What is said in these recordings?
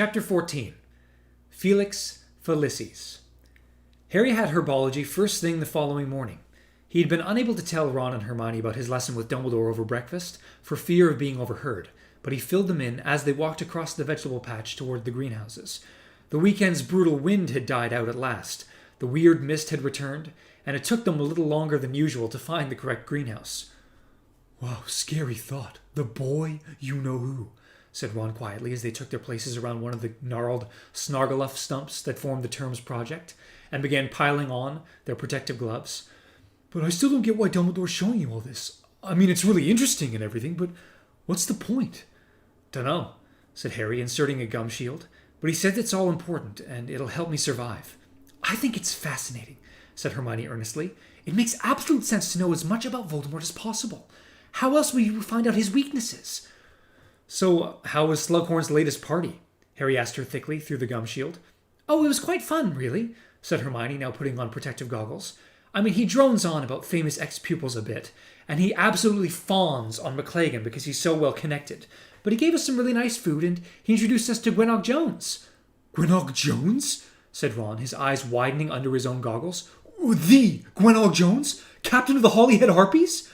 Chapter 14. Felix Felicis. Harry had herbology first thing the following morning. He had been unable to tell Ron and Hermione about his lesson with Dumbledore over breakfast for fear of being overheard, but he filled them in as they walked across the vegetable patch toward the greenhouses. The weekend's brutal wind had died out at last, the weird mist had returned, and it took them a little longer than usual to find the correct greenhouse. "Wow, scary thought. The boy you-know-who," said Ron quietly as they took their places around one of the gnarled Snargaluff stumps that formed the term's project, and began piling on their protective gloves. "But I still don't get why Dumbledore's showing you all this. I mean, it's really interesting and everything, but what's the point?" "Dunno," said Harry, inserting a gum shield. "But he said it's all important, and it'll help me survive." "I think it's fascinating," said Hermione earnestly. "It makes absolute sense to know as much about Voldemort as possible. How else will you find out his weaknesses?" "So, how was Slughorn's latest party?" Harry asked her thickly through the gum shield. "Oh, it was quite fun, really," said Hermione, now putting on protective goggles. "I mean, he drones on about famous ex-pupils a bit, and he absolutely fawns on McLaggen because he's so well connected. But he gave us some really nice food, and he introduced us to Gwenog Jones." "Gwenog Jones?" said Ron, his eyes widening under his own goggles. "The Gwenog Jones? Captain of the Holyhead Harpies?"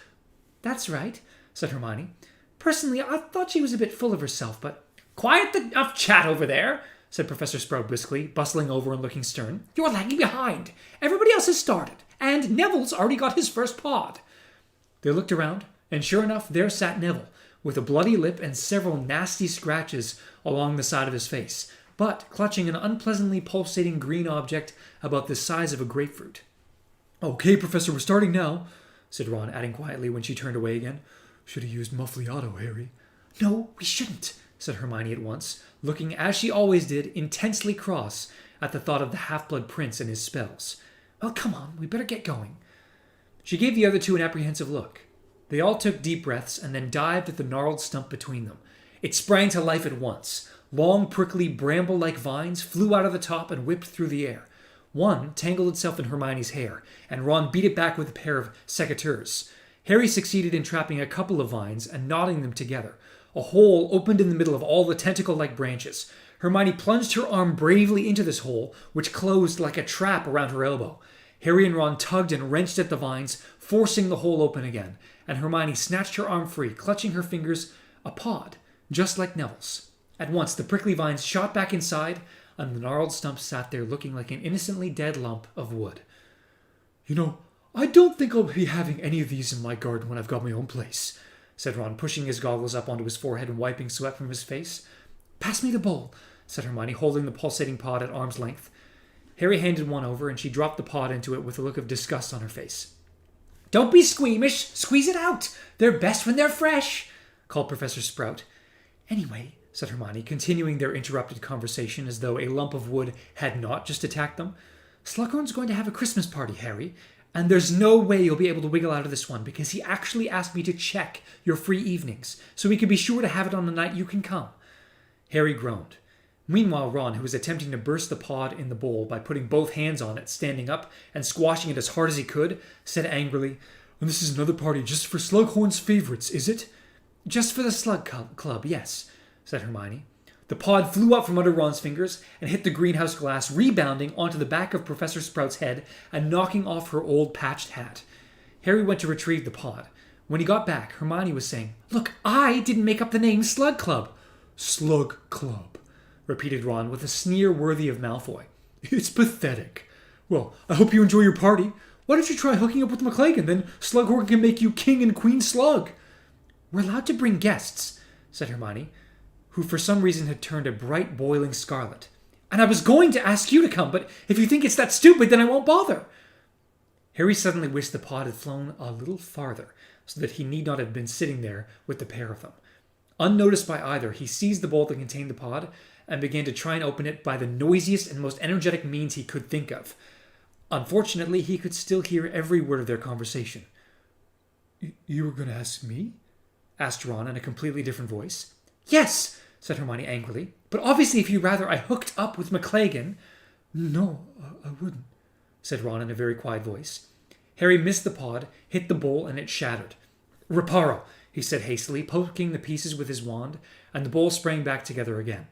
"That's right," said Hermione. "Personally, I thought she was a bit full of herself, but—" "Quiet enough chat over there," said Professor Sprout briskly, bustling over and looking stern. "You're lagging behind. Everybody else has started, and Neville's already got his first pod." They looked around, and sure enough, there sat Neville, with a bloody lip and several nasty scratches along the side of his face, but clutching an unpleasantly pulsating green object about the size of a grapefruit. "Okay, Professor, we're starting now," said Ron, adding quietly when she turned away again. "Should have used Muffliato, Harry." "No, we shouldn't," said Hermione at once, looking, as she always did, intensely cross at the thought of the Half-Blood Prince and his spells. "Well, come on, we better get going." She gave the other two an apprehensive look. They all took deep breaths and then dived at the gnarled stump between them. It sprang to life at once. Long, prickly, bramble-like vines flew out of the top and whipped through the air. One tangled itself in Hermione's hair, and Ron beat it back with a pair of secateurs. Harry succeeded in trapping a couple of vines and knotting them together. A hole opened in the middle of all the tentacle-like branches. Hermione plunged her arm bravely into this hole, which closed like a trap around her elbow. Harry and Ron tugged and wrenched at the vines, forcing the hole open again, and Hermione snatched her arm free, clutching her fingers a pod, just like Neville's. At once, the prickly vines shot back inside, and the gnarled stump sat there looking like an innocently dead lump of wood. "You know, I don't think I'll be having any of these in my garden when I've got my own place," said Ron, pushing his goggles up onto his forehead and wiping sweat from his face. "Pass me the bowl," said Hermione, holding the pulsating pod at arm's length. Harry handed one over, and she dropped the pod into it with a look of disgust on her face. "Don't be squeamish. Squeeze it out. They're best when they're fresh," called Professor Sprout. "Anyway," said Hermione, continuing their interrupted conversation as though a lump of wood had not just attacked them, "Slughorn's going to have a Christmas party, Harry, and there's no way you'll be able to wiggle out of this one because he actually asked me to check your free evenings so we can be sure to have it on the night you can come." Harry groaned. Meanwhile, Ron, who was attempting to burst the pod in the bowl by putting both hands on it, standing up, and squashing it as hard as he could, said angrily, "And this is another party just for Slughorn's favorites, is it?" "Just for the Slug Club, yes," said Hermione. The pod flew up from under Ron's fingers and hit the greenhouse glass, rebounding onto the back of Professor Sprout's head and knocking off her old patched hat. Harry went to retrieve the pod. When he got back, Hermione was saying, "Look, I didn't make up the name Slug Club." "Slug Club," repeated Ron with a sneer worthy of Malfoy. "It's pathetic. Well, I hope you enjoy your party. Why don't you try hooking up with McLaggen, then Slughorn can make you King and Queen Slug." "We're allowed to bring guests," said Hermione, who for some reason had turned a bright boiling scarlet. "And I was going to ask you to come, but if you think it's that stupid, then I won't bother." Harry suddenly wished the pod had flown a little farther, so that he need not have been sitting there with the pair of them. Unnoticed by either, he seized the bowl that contained the pod and began to try and open it by the noisiest and most energetic means he could think of. Unfortunately, he could still hear every word of their conversation. "You were going to ask me?" asked Ron in a completely different voice. "Yes," said Hermione angrily. "But obviously if you'd rather I hooked up with McLaggen—" "No, I wouldn't," said Ron in a very quiet voice. Harry missed the pod, hit the bowl, and it shattered. "Reparo," he said hastily, poking the pieces with his wand, and the bowl sprang back together again.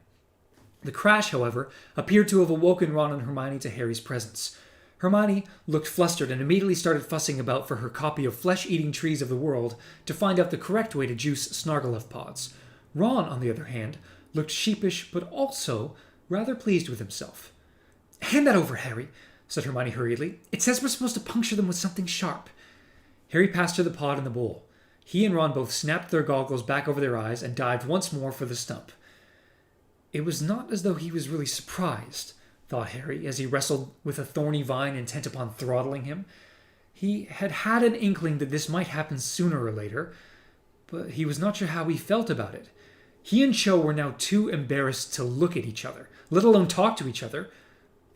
The crash, however, appeared to have awoken Ron and Hermione to Harry's presence. Hermione looked flustered and immediately started fussing about for her copy of Flesh-Eating Trees of the World to find out the correct way to juice Snargaluff pods. Ron, on the other hand, looked sheepish but also rather pleased with himself. "Hand that over, Harry," said Hermione hurriedly. "It says we're supposed to puncture them with something sharp." Harry passed her the pod and the bowl. He and Ron both snapped their goggles back over their eyes and dived once more for the stump. It was not as though he was really surprised, thought Harry, as he wrestled with a thorny vine intent upon throttling him. He had had an inkling that this might happen sooner or later, but he was not sure how he felt about it. He and Cho were now too embarrassed to look at each other, let alone talk to each other.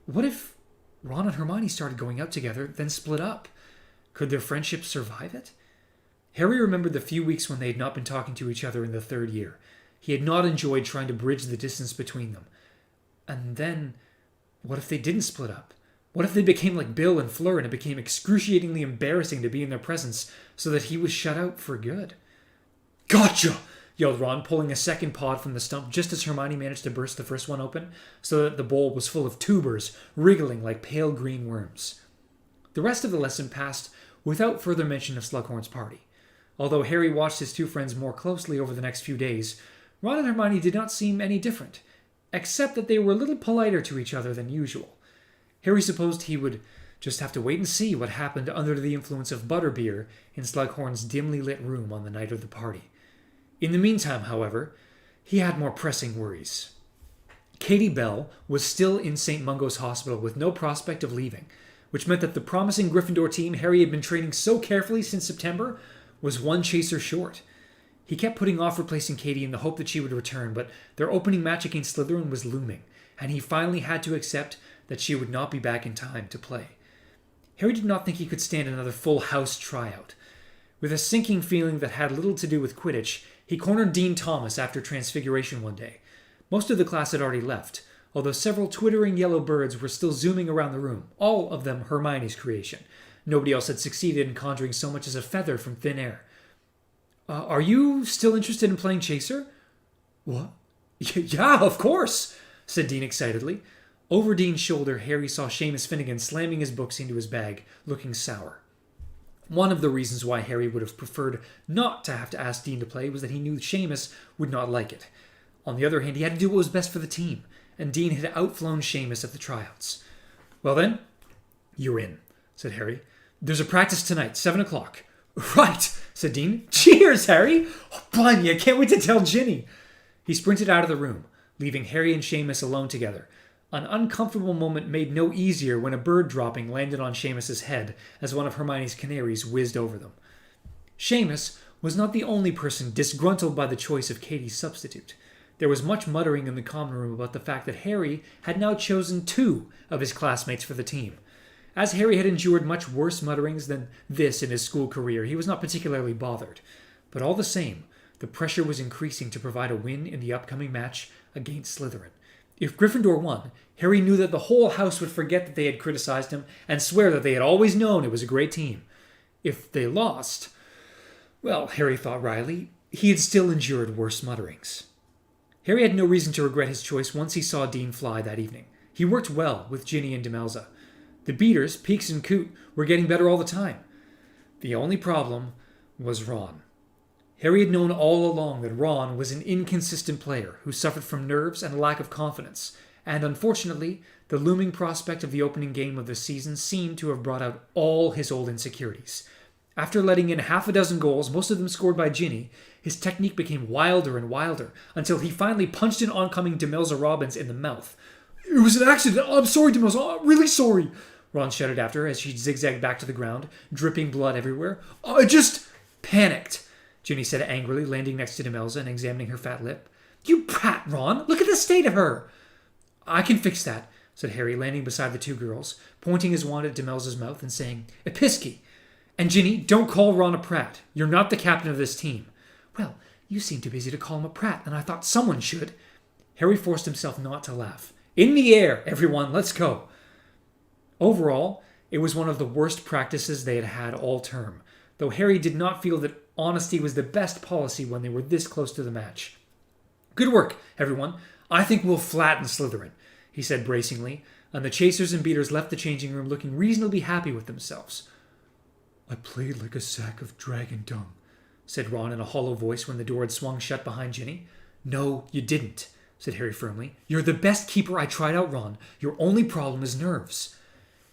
What if Ron and Hermione started going out together, then split up? Could their friendship survive it? Harry remembered the few weeks when they had not been talking to each other in the third year. He had not enjoyed trying to bridge the distance between them. And then, what if they didn't split up? What if they became like Bill and Fleur and it became excruciatingly embarrassing to be in their presence so that he was shut out for good? "Gotcha!" yelled Ron, pulling a second pod from the stump just as Hermione managed to burst the first one open so that the bowl was full of tubers wriggling like pale green worms. The rest of the lesson passed without further mention of Slughorn's party. Although Harry watched his two friends more closely over the next few days, Ron and Hermione did not seem any different, except that they were a little politer to each other than usual. Harry supposed he would just have to wait and see what happened under the influence of butterbeer in Slughorn's dimly lit room on the night of the party. In the meantime, however, he had more pressing worries. Katie Bell was still in St. Mungo's Hospital with no prospect of leaving, which meant that the promising Gryffindor team Harry had been training so carefully since September was one chaser short. He kept putting off replacing Katie in the hope that she would return, but their opening match against Slytherin was looming, and he finally had to accept that she would not be back in time to play. Harry did not think he could stand another full house tryout. With a sinking feeling that had little to do with Quidditch, he cornered Dean Thomas after Transfiguration one day. Most of the class had already left, although several twittering yellow birds were still zooming around the room, all of them Hermione's creation. Nobody else had succeeded in conjuring so much as a feather from thin air. Are you still interested in playing Chaser?" "What? Yeah, of course," said Dean excitedly. Over Dean's shoulder, Harry saw Seamus Finnegan slamming his books into his bag, looking sour. One of the reasons why Harry would have preferred not to have to ask Dean to play was that he knew Seamus would not like it. On the other hand, he had to do what was best for the team, and Dean had outflown Seamus at the tryouts. "Well then, you're in," said Harry. "There's a practice tonight, 7 o'clock. "Right," said Dean. "Cheers, Harry! Oh, blimey, I can't wait to tell Ginny." He sprinted out of the room, leaving Harry and Seamus alone together. An uncomfortable moment made no easier when a bird dropping landed on Seamus's head as one of Hermione's canaries whizzed over them. Seamus was not the only person disgruntled by the choice of Katie's substitute. There was much muttering in the common room about the fact that Harry had now chosen 2 of his classmates for the team. As Harry had endured much worse mutterings than this in his school career, he was not particularly bothered. But all the same, the pressure was increasing to provide a win in the upcoming match against Slytherin. If Gryffindor won, Harry knew that the whole house would forget that they had criticized him and swear that they had always known it was a great team. If they lost, well, Harry thought wryly, he had still endured worse mutterings. Harry had no reason to regret his choice once he saw Dean fly that evening. He worked well with Ginny and Demelza. The beaters, Peakes and Coot, were getting better all the time. The only problem was Ron. Harry had known all along that Ron was an inconsistent player who suffered from nerves and a lack of confidence, and unfortunately, the looming prospect of the opening game of the season seemed to have brought out all his old insecurities. After letting in half a dozen goals, most of them scored by Ginny, his technique became wilder and wilder, until he finally punched an oncoming Demelza Robbins in the mouth. "It was an accident. I'm sorry, Demelza. I'm really sorry," Ron shouted after her as she zigzagged back to the ground, dripping blood everywhere. "I just panicked," Ginny said angrily, landing next to Demelza and examining her fat lip. "You brat, Ron! Look at the state of her!" "I can fix that," said Harry, landing beside the two girls, pointing his wand at Demelza's mouth and saying, "Episky! And Ginny, don't call Ron a prat. You're not the captain of this team." "Well, you seem too busy to call him a prat, and I thought someone should." Harry forced himself not to laugh. "In the air, everyone, let's go." Overall, it was one of the worst practices they had had all term, though Harry did not feel that honesty was the best policy when they were this close to the match. "Good work, everyone. I think we'll flatten Slytherin, he said bracingly, and the chasers and beaters left the changing room looking reasonably happy with themselves. I played like a sack of dragon dung, said Ron in a hollow voice when the door had swung shut behind Ginny. No, you didn't, said Harry firmly. You're the best keeper I tried out, Ron. Your only problem is nerves.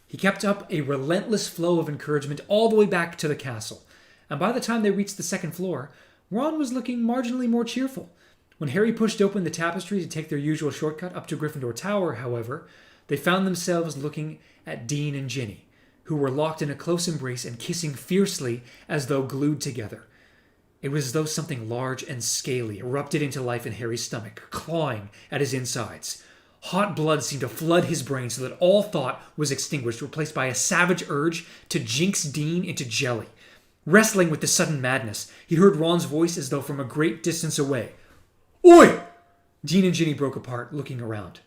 He kept up a relentless flow of encouragement all the way back to the castle, and by the time they reached the second floor, Ron was looking marginally more cheerful. When Harry pushed open the tapestry to take their usual shortcut up to Gryffindor Tower, however, they found themselves looking at Dean and Ginny, who were locked in a close embrace and kissing fiercely as though glued together. It was as though something large and scaly erupted into life in Harry's stomach, clawing at his insides. Hot blood seemed to flood his brain so that all thought was extinguished, replaced by a savage urge to jinx Dean into jelly. Wrestling with the sudden madness, he heard Ron's voice as though from a great distance away. Oi! Dean and Ginny broke apart, looking around.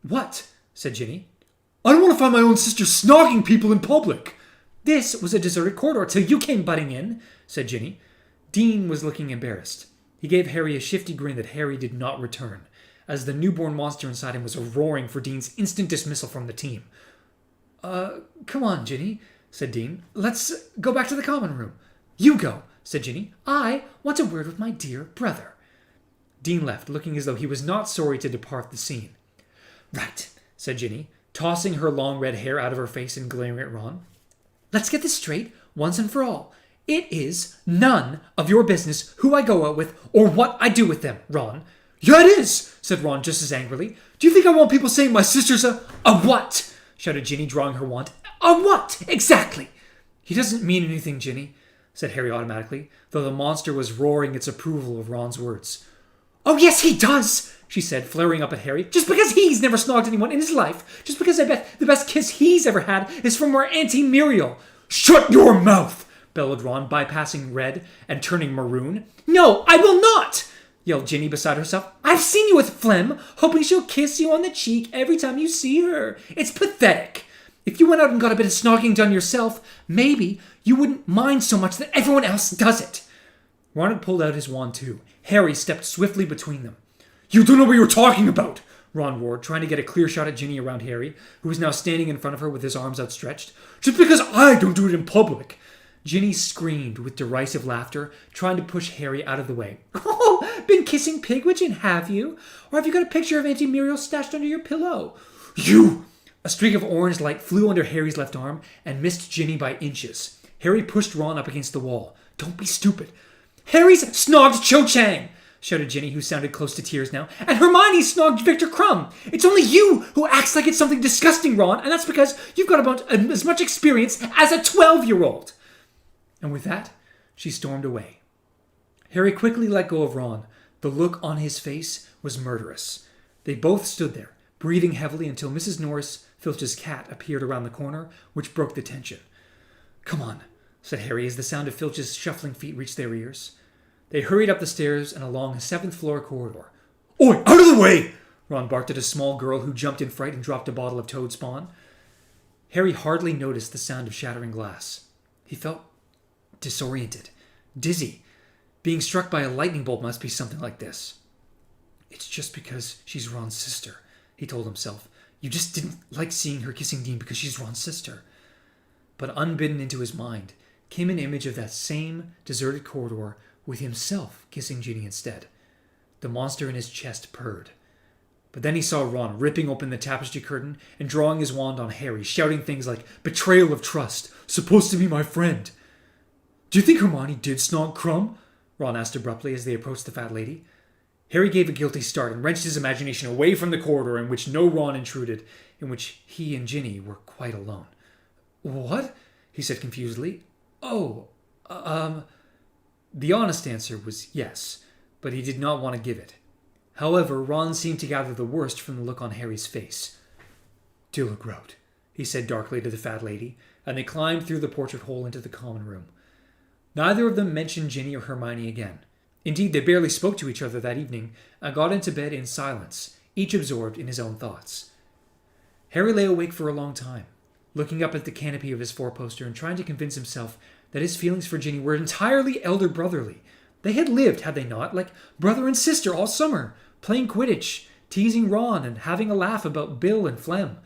What? Said Ginny. I don't want to find my own sister snogging people in public. This was a deserted corridor till you came butting in, said Ginny. Dean was looking embarrassed. He gave Harry a shifty grin that Harry did not return, as the newborn monster inside him was roaring for Dean's instant dismissal from the team. Come on, Ginny, said Dean. Let's go back to the common room. You go, said Ginny. I want a word with my dear brother. Dean left, looking as though he was not sorry to depart the scene. Right, said Ginny, tossing her long red hair out of her face and glaring at Ron. Let's get this straight, once and for all. It is none of your business who I go out with or what I do with them, Ron. Yeah, it is, said Ron just as angrily. Do you think I want people saying my sister's a what? Shouted Ginny, drawing her wand. A what? Exactly. He doesn't mean anything, Ginny, said Harry automatically, though the monster was roaring its approval of Ron's words. Oh, yes, he does, she said, flaring up at Harry. Just because he's never snogged anyone in his life. Just because I bet the best kiss he's ever had is from our Auntie Muriel. Shut your mouth, bellowed Ron, bypassing red and turning maroon. No, I will not, yelled Ginny beside herself. I've seen you with Flem, hoping she'll kiss you on the cheek every time you see her. It's pathetic. If you went out and got a bit of snogging done yourself, maybe you wouldn't mind so much that everyone else does it. Ron had pulled out his wand too. Harry stepped swiftly between them. You don't know what you're talking about, Ron roared, trying to get a clear shot at Ginny around Harry, who was now standing in front of her with his arms outstretched. Just because I don't do it in public. Ginny screamed with derisive laughter, trying to push Harry out of the way. Oh, been kissing Pigwidgeon, have you? Or have you got a picture of Auntie Muriel stashed under your pillow? You! A streak of orange light flew under Harry's left arm and missed Ginny by inches. Harry pushed Ron up against the wall. Don't be stupid. Harry's snogged Cho Chang, shouted Ginny, who sounded close to tears now. And Hermione snogged Victor Crumb. It's only you who acts like it's something disgusting, Ron, and that's because you've got about as much experience as a 12-year-old. And with that, she stormed away. Harry quickly let go of Ron. The look on his face was murderous. They both stood there, breathing heavily until Mrs. Norris, Filch's cat, appeared around the corner, which broke the tension. Come on, said Harry as the sound of Filch's shuffling feet reached their ears. They hurried up the stairs and along a 7th-floor corridor. Oi, out of the way! Ron barked at a small girl who jumped in fright and dropped a bottle of toad spawn. Harry hardly noticed the sound of shattering glass. He felt disoriented, dizzy. Being struck by a lightning bolt must be something like this. It's just because she's Ron's sister, he told himself. You just didn't like seeing her kissing Dean because she's Ron's sister. But unbidden into his mind came an image of that same deserted corridor with himself kissing Ginny instead. The monster in his chest purred. But then he saw Ron ripping open the tapestry curtain and drawing his wand on Harry, shouting things like, betrayal of trust, supposed to be my friend. Do you think Hermione did snog Crumb? Ron asked abruptly as they approached the fat lady. Harry gave a guilty start and wrenched his imagination away from the corridor in which no Ron intruded, in which he and Ginny were quite alone. What? He said confusedly. The honest answer was yes, but he did not want to give it. However, Ron seemed to gather the worst from the look on Harry's face. Do look out, he said darkly to the fat lady, and they climbed through the portrait hole into the common room. Neither of them mentioned Ginny or Hermione again. Indeed, they barely spoke to each other that evening and got into bed in silence, each absorbed in his own thoughts. Harry lay awake for a long time, looking up at the canopy of his four-poster and trying to convince himself that his feelings for Ginny were entirely elder-brotherly. They had lived, had they not, like brother and sister all summer, playing Quidditch, teasing Ron and having a laugh about Bill and Flem.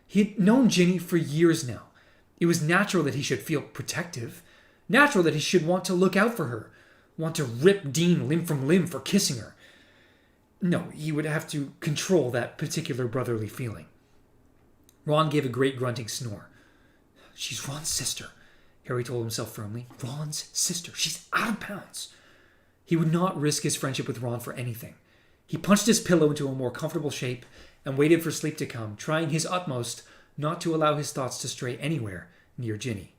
He had known Ginny for years now. It was natural that he should feel protective, natural that he should want to look out for her, want to rip Dean limb from limb for kissing her. No, he would have to control that particular brotherly feeling. Ron gave a great grunting snore. She's Ron's sister, Harry told himself firmly. Ron's sister. She's out of bounds. He would not risk his friendship with Ron for anything. He punched his pillow into a more comfortable shape and waited for sleep to come, trying his utmost not to allow his thoughts to stray anywhere near Ginny.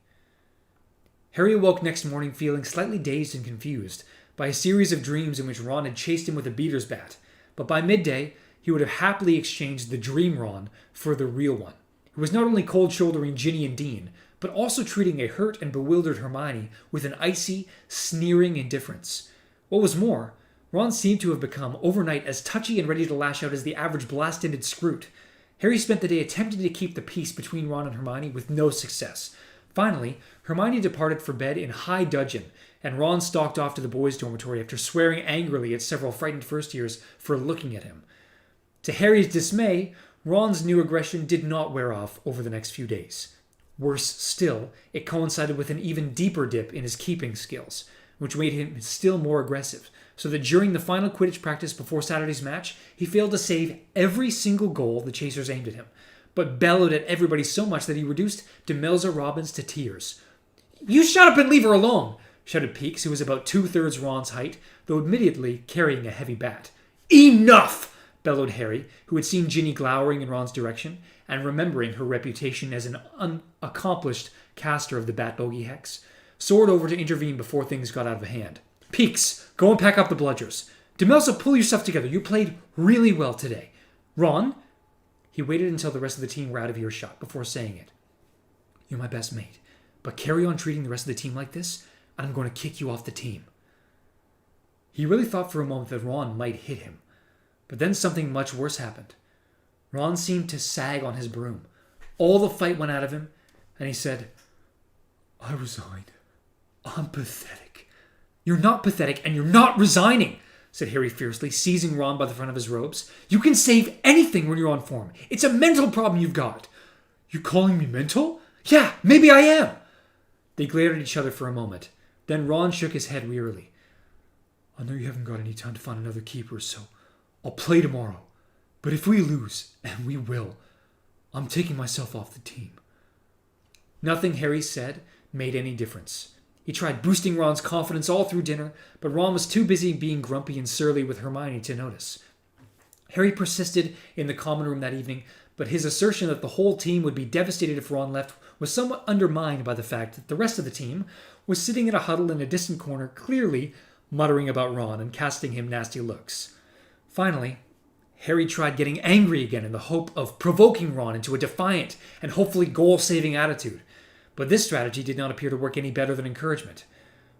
Harry awoke next morning feeling slightly dazed and confused by a series of dreams in which Ron had chased him with a beater's bat, but by midday he would have happily exchanged the dream Ron for the real one, who was not only cold-shouldering Ginny and Dean, but also treating a hurt and bewildered Hermione with an icy, sneering indifference. What was more, Ron seemed to have become overnight as touchy and ready to lash out as the average blast-ended Scroot. Harry spent the day attempting to keep the peace between Ron and Hermione with no success. Finally, Hermione departed for bed in high dudgeon, and Ron stalked off to the boys' dormitory after swearing angrily at several frightened first-years for looking at him. To Harry's dismay, Ron's new aggression did not wear off over the next few days. Worse still, it coincided with an even deeper dip in his keeping skills, which made him still more aggressive, so that during the final Quidditch practice before Saturday's match, he failed to save every single goal the Chasers aimed at him, but bellowed at everybody so much that he reduced Demelza Robbins to tears. "You shut up and leave her alone!" shouted Peakes, who was about 2/3 Ron's height, though admittedly carrying a heavy bat. "Enough!" bellowed Harry, who had seen Ginny glowering in Ron's direction, and remembering her reputation as an unaccomplished caster of the Bat Bogey Hex, soared over to intervene before things got out of hand. "Peakes, go and pack up the bludgers. Demelza, pull yourself together. You played really well today. Ron?" He waited until the rest of the team were out of earshot before saying it. "You're my best mate, but carry on treating the rest of the team like this, and I'm going to kick you off the team." He really thought for a moment that Ron might hit him, but then something much worse happened. Ron seemed to sag on his broom. All the fight went out of him, and he said, "I resign. I'm pathetic." "You're not pathetic, and you're not resigning," said Harry fiercely, seizing Ron by the front of his robes. "You can save anything when you're on form. It's a mental problem you've got." "You calling me mental?" "Yeah, maybe I am." They glared at each other for a moment. Then Ron shook his head wearily. "I know you haven't got any time to find another keeper, so I'll play tomorrow. But if we lose, and we will, I'm taking myself off the team." Nothing Harry said made any difference. He tried boosting Ron's confidence all through dinner, but Ron was too busy being grumpy and surly with Hermione to notice. Harry persisted in the common room that evening, but his assertion that the whole team would be devastated if Ron left was somewhat undermined by the fact that the rest of the team was sitting in a huddle in a distant corner, clearly muttering about Ron and casting him nasty looks. Finally, Harry tried getting angry again in the hope of provoking Ron into a defiant and hopefully goal-saving attitude. But this strategy did not appear to work any better than encouragement.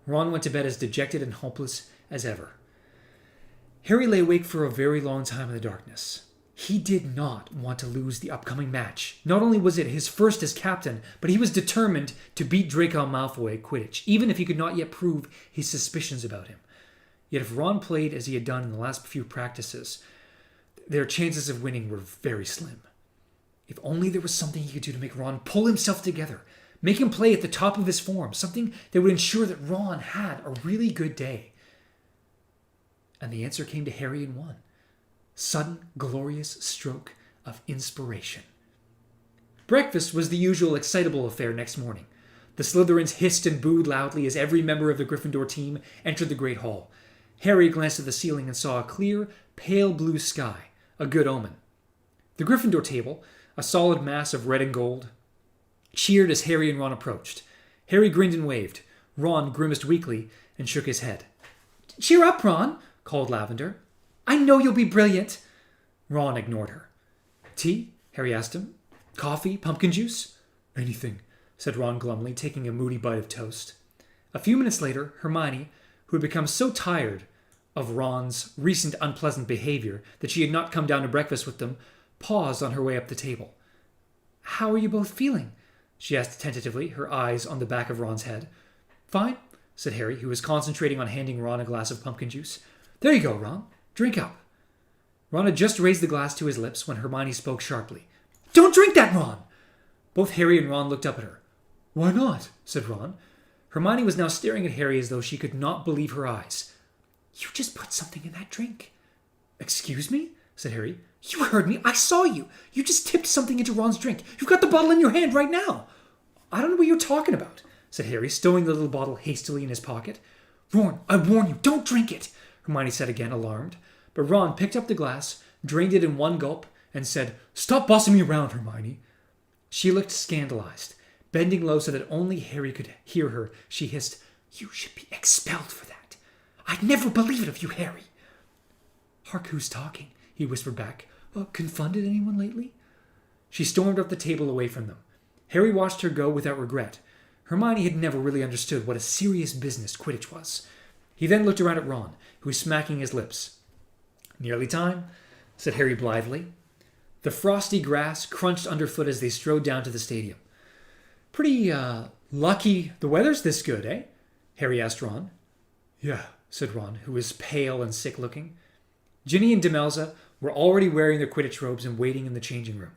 Ron went to bed as dejected and hopeless as ever. Harry lay awake for a very long time in the darkness. He did not want to lose the upcoming match. Not only was it his first as captain, but he was determined to beat Draco Malfoy at Quidditch, even if he could not yet prove his suspicions about him. Yet if Ron played as he had done in the last few practices, their chances of winning were very slim. If only there was something he could do to make Ron pull himself together, make him play at the top of his form, something that would ensure that Ron had a really good day. And the answer came to Harry in one sudden, glorious stroke of inspiration. Breakfast was the usual excitable affair next morning. The Slytherins hissed and booed loudly as every member of the Gryffindor team entered the Great Hall. Harry glanced at the ceiling and saw a clear, pale blue sky, a good omen. The Gryffindor table, a solid mass of red and gold, cheered as Harry and Ron approached. Harry grinned and waved. Ron grimaced weakly and shook his head. "Cheer up, Ron," called Lavender. "I know you'll be brilliant." Ron ignored her. "Tea?" Harry asked him. "Coffee? Pumpkin juice?" "Anything," said Ron glumly, taking a moody bite of toast. A few minutes later, Hermione, who had become so tired of Ron's recent unpleasant behavior that she had not come down to breakfast with them, paused on her way up the table. "How are you both feeling?" she asked tentatively, her eyes on the back of Ron's head. "Fine," said Harry, who was concentrating on handing Ron a glass of pumpkin juice. "There you go, Ron. Drink up." Ron had just raised the glass to his lips when Hermione spoke sharply. "Don't drink that, Ron!" Both Harry and Ron looked up at her. "Why not?" said Ron. Hermione was now staring at Harry as though she could not believe her eyes. "You just put something in that drink." "Excuse me?" said Harry. "You heard me. I saw you. You just tipped something into Ron's drink. You've got the bottle in your hand right now." "I don't know what you're talking about," said Harry, stowing the little bottle hastily in his pocket. "Ron, I warn you, don't drink it," Hermione said again, alarmed. But Ron picked up the glass, drained it in one gulp, and said, "Stop bossing me around, Hermione." She looked scandalized. Bending low so that only Harry could hear her, she hissed, "You should be expelled for that. I'd never believe it of you, Harry." "Hark, who's talking?" he whispered back. "Confounded anyone lately?" She stormed up the table away from them. Harry watched her go without regret. Hermione had never really understood what a serious business Quidditch was. He then looked around at Ron, who was smacking his lips. "Nearly time," said Harry blithely. The frosty grass crunched underfoot as they strode down to the stadium. "Pretty, lucky the weather's this good, eh?" Harry asked Ron. "Yeah," said Ron, who was pale and sick-looking. Ginny and Demelza were already wearing their Quidditch robes and waiting in the changing room.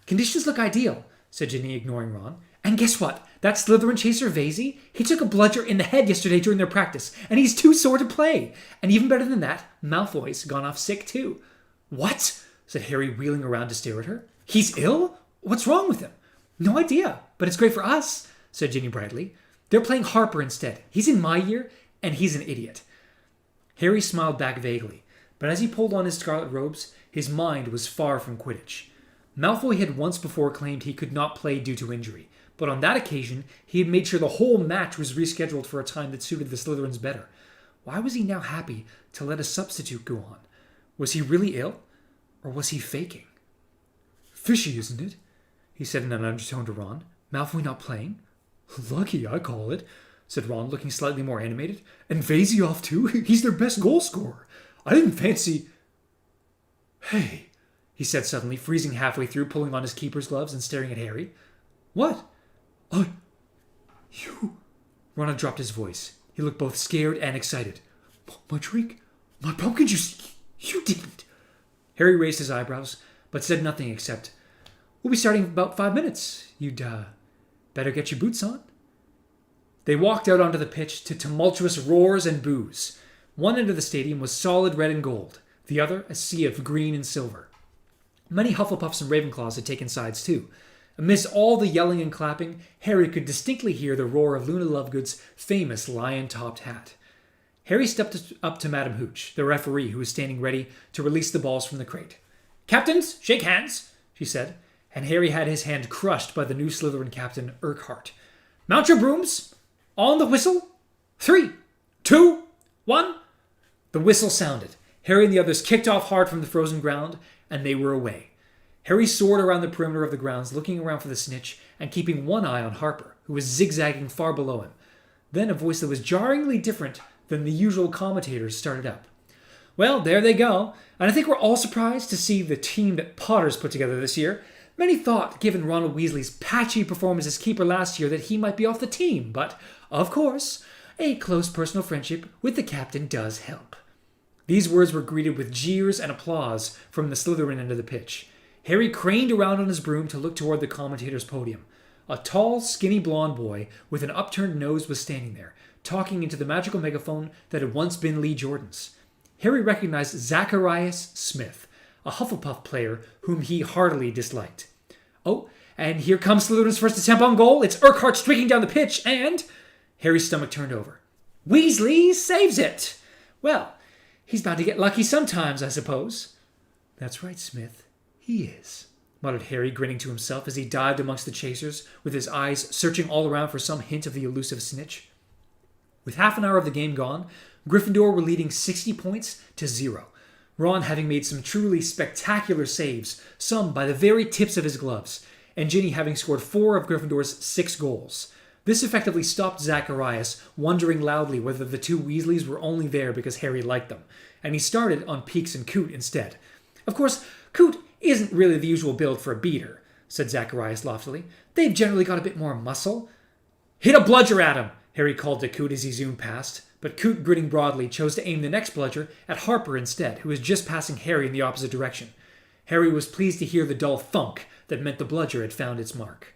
"Conditions look ideal," said Ginny, ignoring Ron. "And guess what? That Slytherin chaser, Vasey, he took a bludger in the head yesterday during their practice, and he's too sore to play. And even better than that, Malfoy's gone off sick too." "What?" said Harry, wheeling around to stare at her. "He's ill? What's wrong with him?" "No idea, but it's great for us," said Ginny brightly. "They're playing Harper instead. He's in my year, and he's an idiot." Harry smiled back vaguely, but as he pulled on his scarlet robes, his mind was far from Quidditch. Malfoy had once before claimed he could not play due to injury, but on that occasion he had made sure the whole match was rescheduled for a time that suited the Slytherins better. Why was he now happy to let a substitute go on? Was he really ill, or was he faking? "Fishy, isn't it?" he said in an undertone to Ron. "Malfoy not playing?" "Lucky, I call it," said Ron, looking slightly more animated. "And Vasey off too? He's their best goal scorer. I didn't fancy..." "Hey," he said suddenly, freezing halfway through, pulling on his keeper's gloves and staring at Harry. "What?" You..." Ron had dropped his voice. He looked both scared and excited. "My drink? My pumpkin juice? You didn't..." Harry raised his eyebrows, but said nothing except, "We'll be starting in about 5 minutes. You'd, better get your boots on." They walked out onto the pitch to tumultuous roars and boos. One end of the stadium was solid red and gold, the other a sea of green and silver. Many Hufflepuffs and Ravenclaws had taken sides too. Amidst all the yelling and clapping, Harry could distinctly hear the roar of Luna Lovegood's famous lion-topped hat. Harry stepped up to Madame Hooch, the referee, who was standing ready to release the balls from the crate. "Captains, shake hands," she said, and Harry had his hand crushed by the new Slytherin captain, Urquhart. "Mount your brooms. On the whistle. 3, 2, 1. The whistle sounded. Harry and the others kicked off hard from the frozen ground, and they were away. Harry soared around the perimeter of the grounds, looking around for the snitch and keeping one eye on Harper, who was zigzagging far below him. Then a voice that was jarringly different than the usual commentators started up. "Well, there they go, and I think we're all surprised to see the team that Potter's put together this year. Many thought, given Ronald Weasley's patchy performance as keeper last year, that he might be off the team, but, of course, a close personal friendship with the captain does help." These words were greeted with jeers and applause from the Slytherin end of the pitch. Harry craned around on his broom to look toward the commentator's podium. A tall, skinny blonde boy with an upturned nose was standing there, talking into the magical megaphone that had once been Lee Jordan's. Harry recognized Zacharias Smith, a Hufflepuff player whom he heartily disliked. "Oh, and here comes Slytherin's first attempt on goal. It's Urquhart streaking down the pitch, and..." Harry's stomach turned over. "Weasley saves it! Well, he's bound to get lucky sometimes, I suppose." "That's right, Smith. He is," muttered Harry, grinning to himself as he dived amongst the chasers, with his eyes searching all around for some hint of the elusive snitch. With half an hour of the game gone, Gryffindor were leading 60 points to 0. Ron having made some truly spectacular saves, some by the very tips of his gloves, and Ginny having scored 4 of Gryffindor's 6 goals. This effectively stopped Zacharias wondering loudly whether the two Weasleys were only there because Harry liked them, and he started on Peeks and Coot instead. "Of course, Coot isn't really the usual build for a beater," said Zacharias loftily. "They've generally got a bit more muscle." "Hit a bludger at him," Harry called to Coot as he zoomed past, but Coot, grinning broadly, chose to aim the next bludger at Harper instead, who was just passing Harry in the opposite direction. Harry was pleased to hear the dull thunk that meant the bludger had found its mark.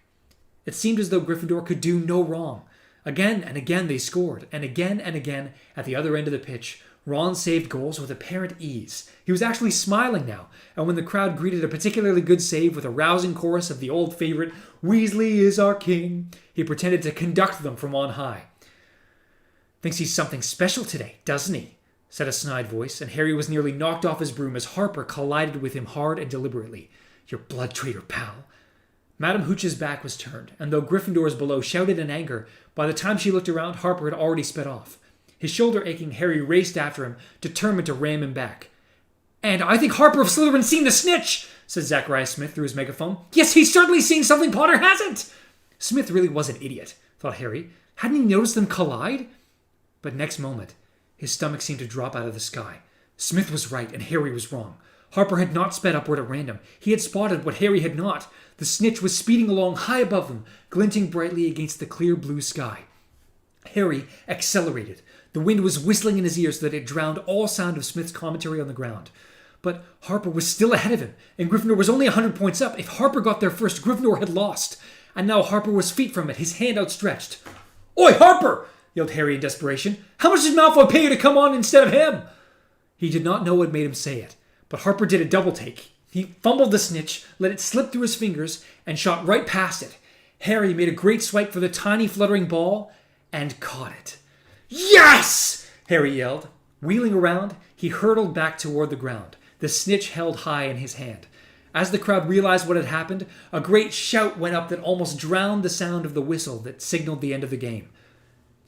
It seemed as though Gryffindor could do no wrong. Again and again they scored, and again at the other end of the pitch, Ron saved goals with apparent ease. He was actually smiling now, and when the crowd greeted a particularly good save with a rousing chorus of the old favorite, "Weasley is our king," he pretended to conduct them from on high. "Thinks he's something special today, doesn't he?" said a snide voice, and Harry was nearly knocked off his broom as Harper collided with him hard and deliberately. "Your blood traitor, pal." Madam Hooch's back was turned, and though Gryffindors below shouted in anger, by the time she looked around, Harper had already sped off. His shoulder aching, Harry raced after him, determined to ram him back. "And I think Harper of Slytherin's seen the snitch," said Zacharias Smith through his megaphone. "Yes, he's certainly seen something Potter hasn't." Smith really was an idiot, thought Harry. Hadn't he noticed them collide? But next moment, his stomach seemed to drop out of the sky. Smith was right, and Harry was wrong. Harper had not sped upward at random. He had spotted what Harry had not. The snitch was speeding along high above them, glinting brightly against the clear blue sky. Harry accelerated. The wind was whistling in his ears so that it drowned all sound of Smith's commentary on the ground. But Harper was still ahead of him, and Gryffindor was only 100 points up. If Harper got there first, Gryffindor had lost. And now Harper was feet from it, his hand outstretched. "Oi, Harper!" yelled Harry in desperation. "How much did Malfoy pay you to come on instead of him?" He did not know what made him say it, but Harper did a double take. He fumbled the snitch, let it slip through his fingers, and shot right past it. Harry made a great swipe for the tiny fluttering ball and caught it. "Yes!" Harry yelled. Wheeling around, he hurtled back toward the ground, the snitch held high in his hand. As the crowd realized what had happened, a great shout went up that almost drowned the sound of the whistle that signaled the end of the game.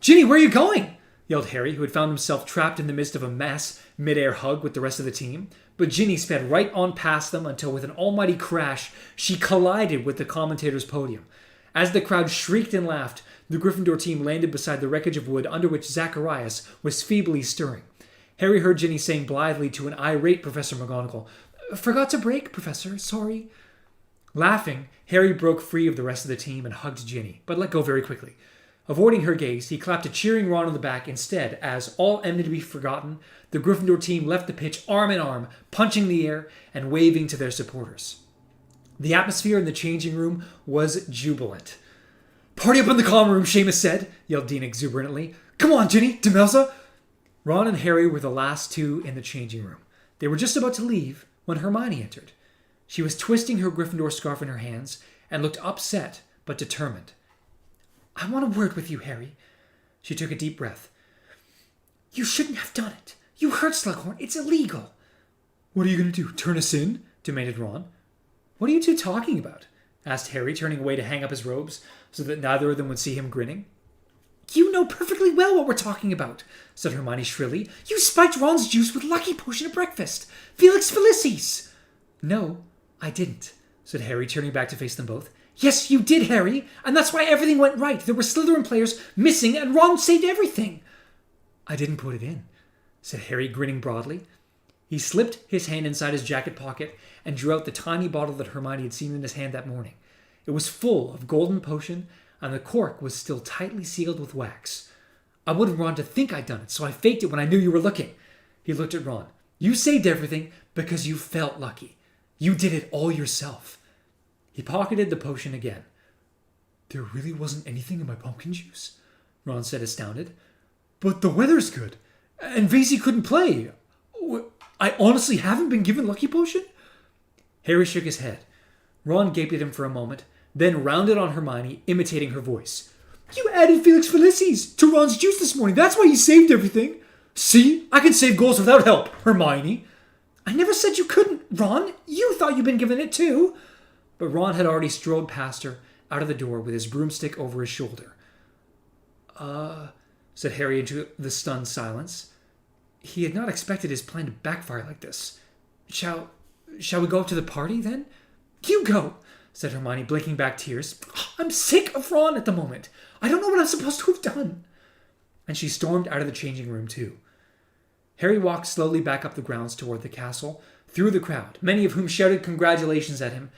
"Ginny, where are you going?" yelled Harry, who had found himself trapped in the midst of a mass mid-air hug with the rest of the team. But Ginny sped right on past them until with an almighty crash, she collided with the commentator's podium. As the crowd shrieked and laughed, the Gryffindor team landed beside the wreckage of wood under which Zacharias was feebly stirring. Harry heard Ginny saying blithely to an irate Professor McGonagall, "Forgot to break, Professor, sorry." Laughing, Harry broke free of the rest of the team and hugged Ginny, but let go very quickly. Avoiding her gaze, he clapped a cheering Ron on the back instead as, all enmity to be forgotten, the Gryffindor team left the pitch arm in arm, punching the air and waving to their supporters. The atmosphere in the changing room was jubilant. "Party up in the common room," Seamus said, yelled Dean exuberantly. "Come on, Ginny, Demelza." Ron and Harry were the last two in the changing room. They were just about to leave when Hermione entered. She was twisting her Gryffindor scarf in her hands and looked upset but determined. "I want a word with you, Harry." She took a deep breath. "You shouldn't have done it. You hurt Slughorn. It's illegal." "What are you going to do, turn us in?" demanded Ron. "What are you two talking about?" asked Harry, turning away to hang up his robes so that neither of them would see him grinning. "You know perfectly well what we're talking about," said Hermione shrilly. "You spiked Ron's juice with Lucky Potion at breakfast. Felix Felicis." "No, I didn't," said Harry, turning back to face them both. "Yes, you did, Harry, and that's why everything went right. There were Slytherin players missing, and Ron saved everything." "I didn't put it in," said Harry, grinning broadly. He slipped his hand inside his jacket pocket and drew out the tiny bottle that Hermione had seen in his hand that morning. It was full of golden potion, and the cork was still tightly sealed with wax. "I wanted Ron to think I'd done it, so I faked it when I knew you were looking." He looked at Ron. "You saved everything because you felt lucky. You did it all yourself." He pocketed the potion again. "There really wasn't anything in my pumpkin juice," Ron said, astounded. "But the weather's good, and Vasey couldn't play. I honestly haven't been given Lucky Potion?" Harry shook his head. Ron gaped at him for a moment, then rounded on Hermione, imitating her voice. "You added Felix Felicis to Ron's juice this morning. That's why you saved everything." "See? I can save goals without help, Hermione." "I never said you couldn't, Ron. You thought you'd been given it too." But Ron had already strolled past her, out of the door, with his broomstick over his shoulder. Said Harry into the stunned silence. He had not expected his plan to backfire like this. Shall we go up to the party, then?" "You go," said Hermione, blinking back tears. "I'm sick of Ron at the moment. I don't know what I'm supposed to have done." And she stormed out of the changing room, too. Harry walked slowly back up the grounds toward the castle, through the crowd, many of whom shouted congratulations at him,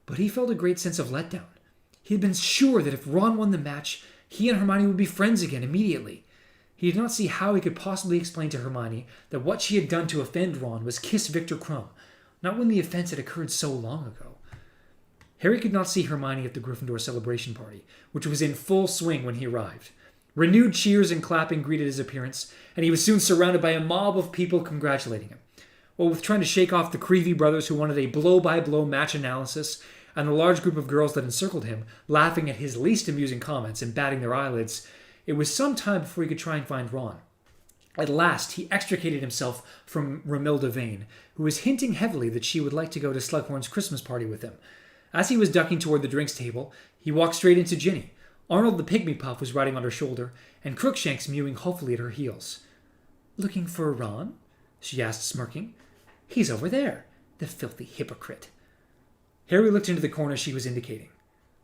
but he felt a great sense of letdown. He had been sure that if Ron won the match, he and Hermione would be friends again immediately. He did not see how he could possibly explain to Hermione that what she had done to offend Ron was kiss Victor Krum, not when the offense had occurred so long ago. Harry could not see Hermione at the Gryffindor celebration party, which was in full swing when he arrived. Renewed cheers and clapping greeted his appearance, and he was soon surrounded by a mob of people congratulating him. While with trying to shake off the Creevy brothers who wanted a blow-by-blow match analysis, and the large group of girls that encircled him, laughing at his least amusing comments and batting their eyelids, it was some time before he could try and find Ron. At last, he extricated himself from Romilda Vane, who was hinting heavily that she would like to go to Slughorn's Christmas party with him. As he was ducking toward the drinks table, he walked straight into Ginny. Arnold the Pygmy Puff was riding on her shoulder, and Crookshanks mewing hopefully at her heels. "Looking for Ron?" she asked, smirking. "He's over there, the filthy hypocrite." Harry looked into the corner she was indicating.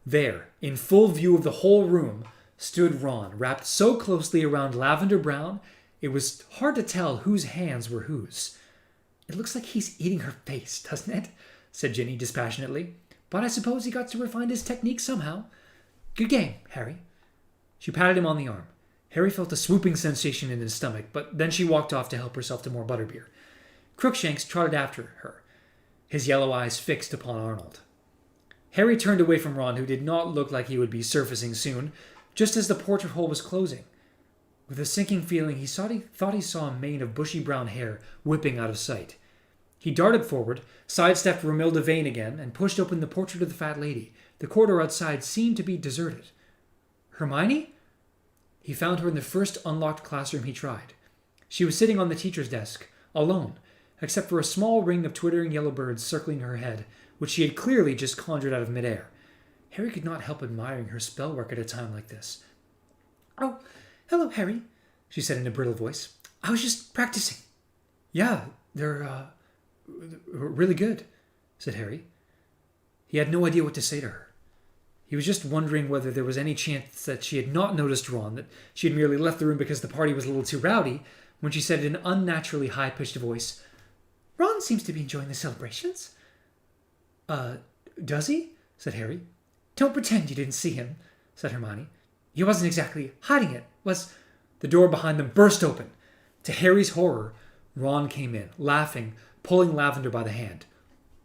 There, in full view of the whole room, stood Ron, wrapped so closely around Lavender Brown, it was hard to tell whose hands were whose. "It looks like he's eating her face, doesn't it?" said Ginny dispassionately. "But I suppose he got to refine his technique somehow. Good game, Harry." She patted him on the arm. Harry felt a swooping sensation in his stomach, but then she walked off to help herself to more butterbeer. Crookshanks trotted after her, his yellow eyes fixed upon Arnold. Harry turned away from Ron, who did not look like he would be surfacing soon, just as the portrait hole was closing. With a sinking feeling, he thought he saw a mane of bushy brown hair whipping out of sight. He darted forward, sidestepped Romilda Vane again, and pushed open the portrait of the fat lady. The corridor outside seemed to be deserted. "Hermione?" He found her in the first unlocked classroom he tried. She was sitting on the teacher's desk, alone, except for a small ring of twittering yellow birds circling her head, which she had clearly just conjured out of midair. Harry could not help admiring her spell work at a time like this. "Oh, hello, Harry," she said in a brittle voice. "I was just practicing." "Yeah, they're really good," said Harry. He had no idea what to say to her. He was just wondering whether there was any chance that she had not noticed Ron, that she had merely left the room because the party was a little too rowdy, when she said in an unnaturally high-pitched voice, "Ron seems to be enjoying the celebrations." Does he?" said Harry. "Don't pretend you didn't see him," said Hermione. "He wasn't exactly hiding it, was—" The door behind them burst open. To Harry's horror, Ron came in, laughing, pulling Lavender by the hand.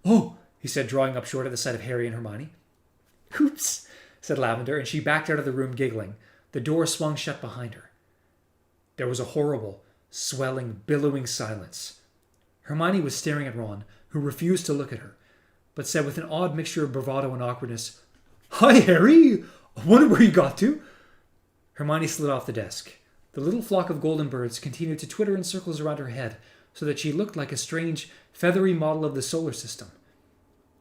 "Oh," he said, drawing up short at the sight of Harry and Hermione. "Oops," said Lavender, and she backed out of the room giggling. The door swung shut behind her. There was a horrible, swelling, billowing silence. Hermione was staring at Ron, who refused to look at her, but said with an odd mixture of bravado and awkwardness, "Hi, Harry! I wonder where you got to." Hermione slid off the desk. The little flock of golden birds continued to twitter in circles around her head, so that she looked like a strange, feathery model of the solar system.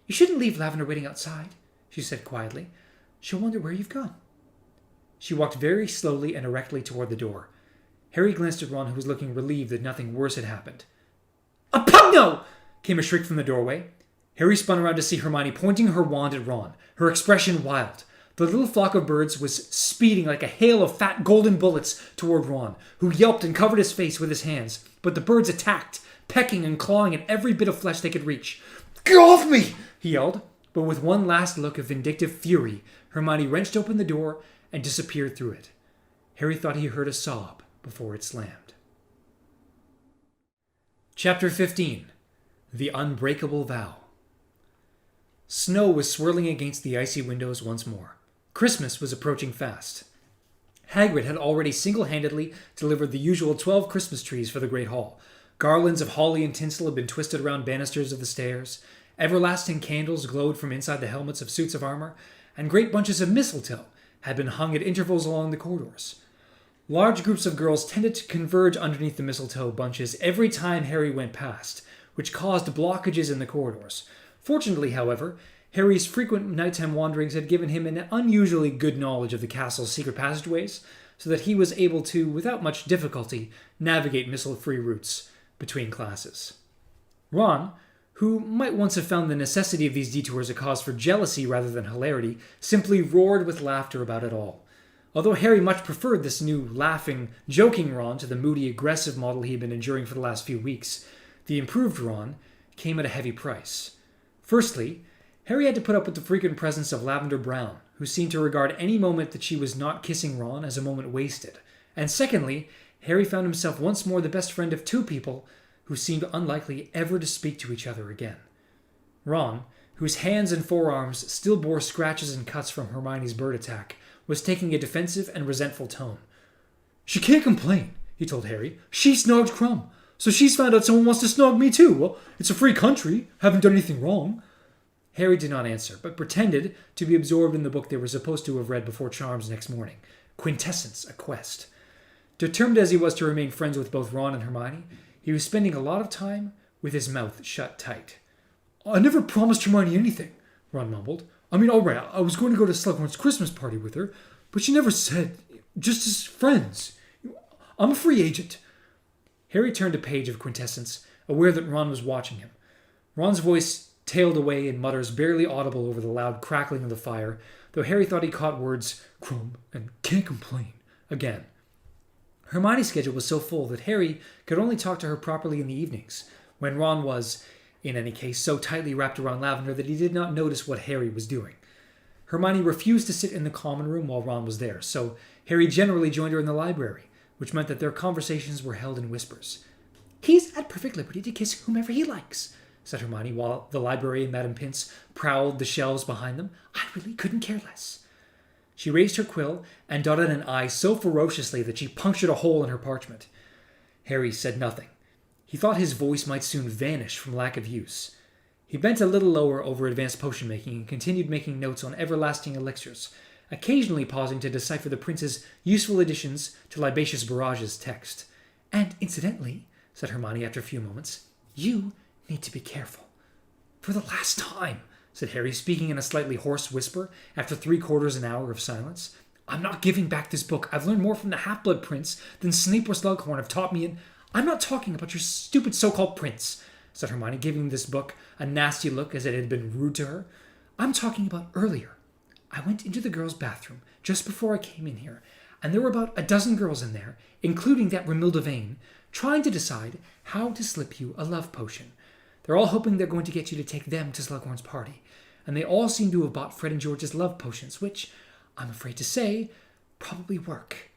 "You shouldn't leave Lavender waiting outside," she said quietly. "She'll wonder where you've gone." She walked very slowly and erectly toward the door. Harry glanced at Ron, who was looking relieved that nothing worse had happened. "A pugno!" came a shriek from the doorway. Harry spun around to see Hermione pointing her wand at Ron, her expression wild. The little flock of birds was speeding like a hail of fat golden bullets toward Ron, who yelped and covered his face with his hands. But the birds attacked, pecking and clawing at every bit of flesh they could reach. "Get off me!" he yelled. But with one last look of vindictive fury, Hermione wrenched open the door and disappeared through it. Harry thought he heard a sob before it slammed. Chapter 15. The Unbreakable Vow. Snow was swirling against the icy windows once more. Christmas was approaching fast. Hagrid had already single-handedly delivered the usual 12 Christmas trees for the Great Hall. Garlands of holly and tinsel had been twisted around banisters of the stairs. Everlasting candles glowed from inside the helmets of suits of armor, and great bunches of mistletoe had been hung at intervals along the corridors. Large groups of girls tended to converge underneath the mistletoe bunches every time Harry went past, which caused blockages in the corridors. Fortunately, however, Harry's frequent nighttime wanderings had given him an unusually good knowledge of the castle's secret passageways, so that he was able to, without much difficulty, navigate mistle-free routes between classes. Ron, who might once have found the necessity of these detours a cause for jealousy rather than hilarity, simply roared with laughter about it all. Although Harry much preferred this new, laughing, joking Ron to the moody, aggressive model he had been enduring for the last few weeks, the improved Ron came at a heavy price. Firstly, Harry had to put up with the frequent presence of Lavender Brown, who seemed to regard any moment that she was not kissing Ron as a moment wasted. And secondly, Harry found himself once more the best friend of two people who seemed unlikely ever to speak to each other again. Ron, whose hands and forearms still bore scratches and cuts from Hermione's bird attack, was taking a defensive and resentful tone. "She can't complain," he told Harry. "She snogged Krum, so she's found out someone wants to snog me too. Well, it's a free country. Haven't done anything wrong." Harry did not answer, but pretended to be absorbed in the book they were supposed to have read before Charms next morning, Quintessence, A Quest. Determined as he was to remain friends with both Ron and Hermione, he was spending a lot of time with his mouth shut tight. "I never promised Hermione anything," Ron mumbled. "I mean, all right, I was going to go to Slughorn's Christmas party with her, but she never said, just as friends. I'm a free agent." Harry turned a page of Quintessence, aware that Ron was watching him. Ron's voice tailed away in mutters barely audible over the loud crackling of the fire, though Harry thought he caught words "Krum" and "can't complain" again. Hermione's schedule was so full that Harry could only talk to her properly in the evenings, when Ron was, in any case, so tightly wrapped around Lavender that he did not notice what Harry was doing. Hermione refused to sit in the common room while Ron was there, so Harry generally joined her in the library, which meant that their conversations were held in whispers. "He's at perfect liberty to kiss whomever he likes," said Hermione, while the library and Madame Pince prowled the shelves behind them. "I really couldn't care less." She raised her quill and dotted an I so ferociously that she punctured a hole in her parchment. Harry said nothing. He thought his voice might soon vanish from lack of use. He bent a little lower over advanced potion making and continued making notes on everlasting elixirs, occasionally pausing to decipher the prince's useful additions to Libacious Barrage's text. "And incidentally," said Hermione after a few moments, "you need to be careful." "For the last time," said Harry, speaking in a slightly hoarse whisper after 3/4 an hour of silence. "I'm not giving back this book. I've learned more from the Half-Blood Prince than Snape or Slughorn have taught me, and I'm not talking about your stupid so-called prince," said Hermione, giving this book a nasty look as it had been rude to her. "I'm talking about earlier. I went into the girls' bathroom just before I came in here, and there were about a dozen girls in there, including that Romilda Vane, trying to decide how to slip you a love potion. They're all hoping they're going to get you to take them to Slughorn's party, and they all seem to have bought Fred and George's love potions, which, I'm afraid to say, probably work."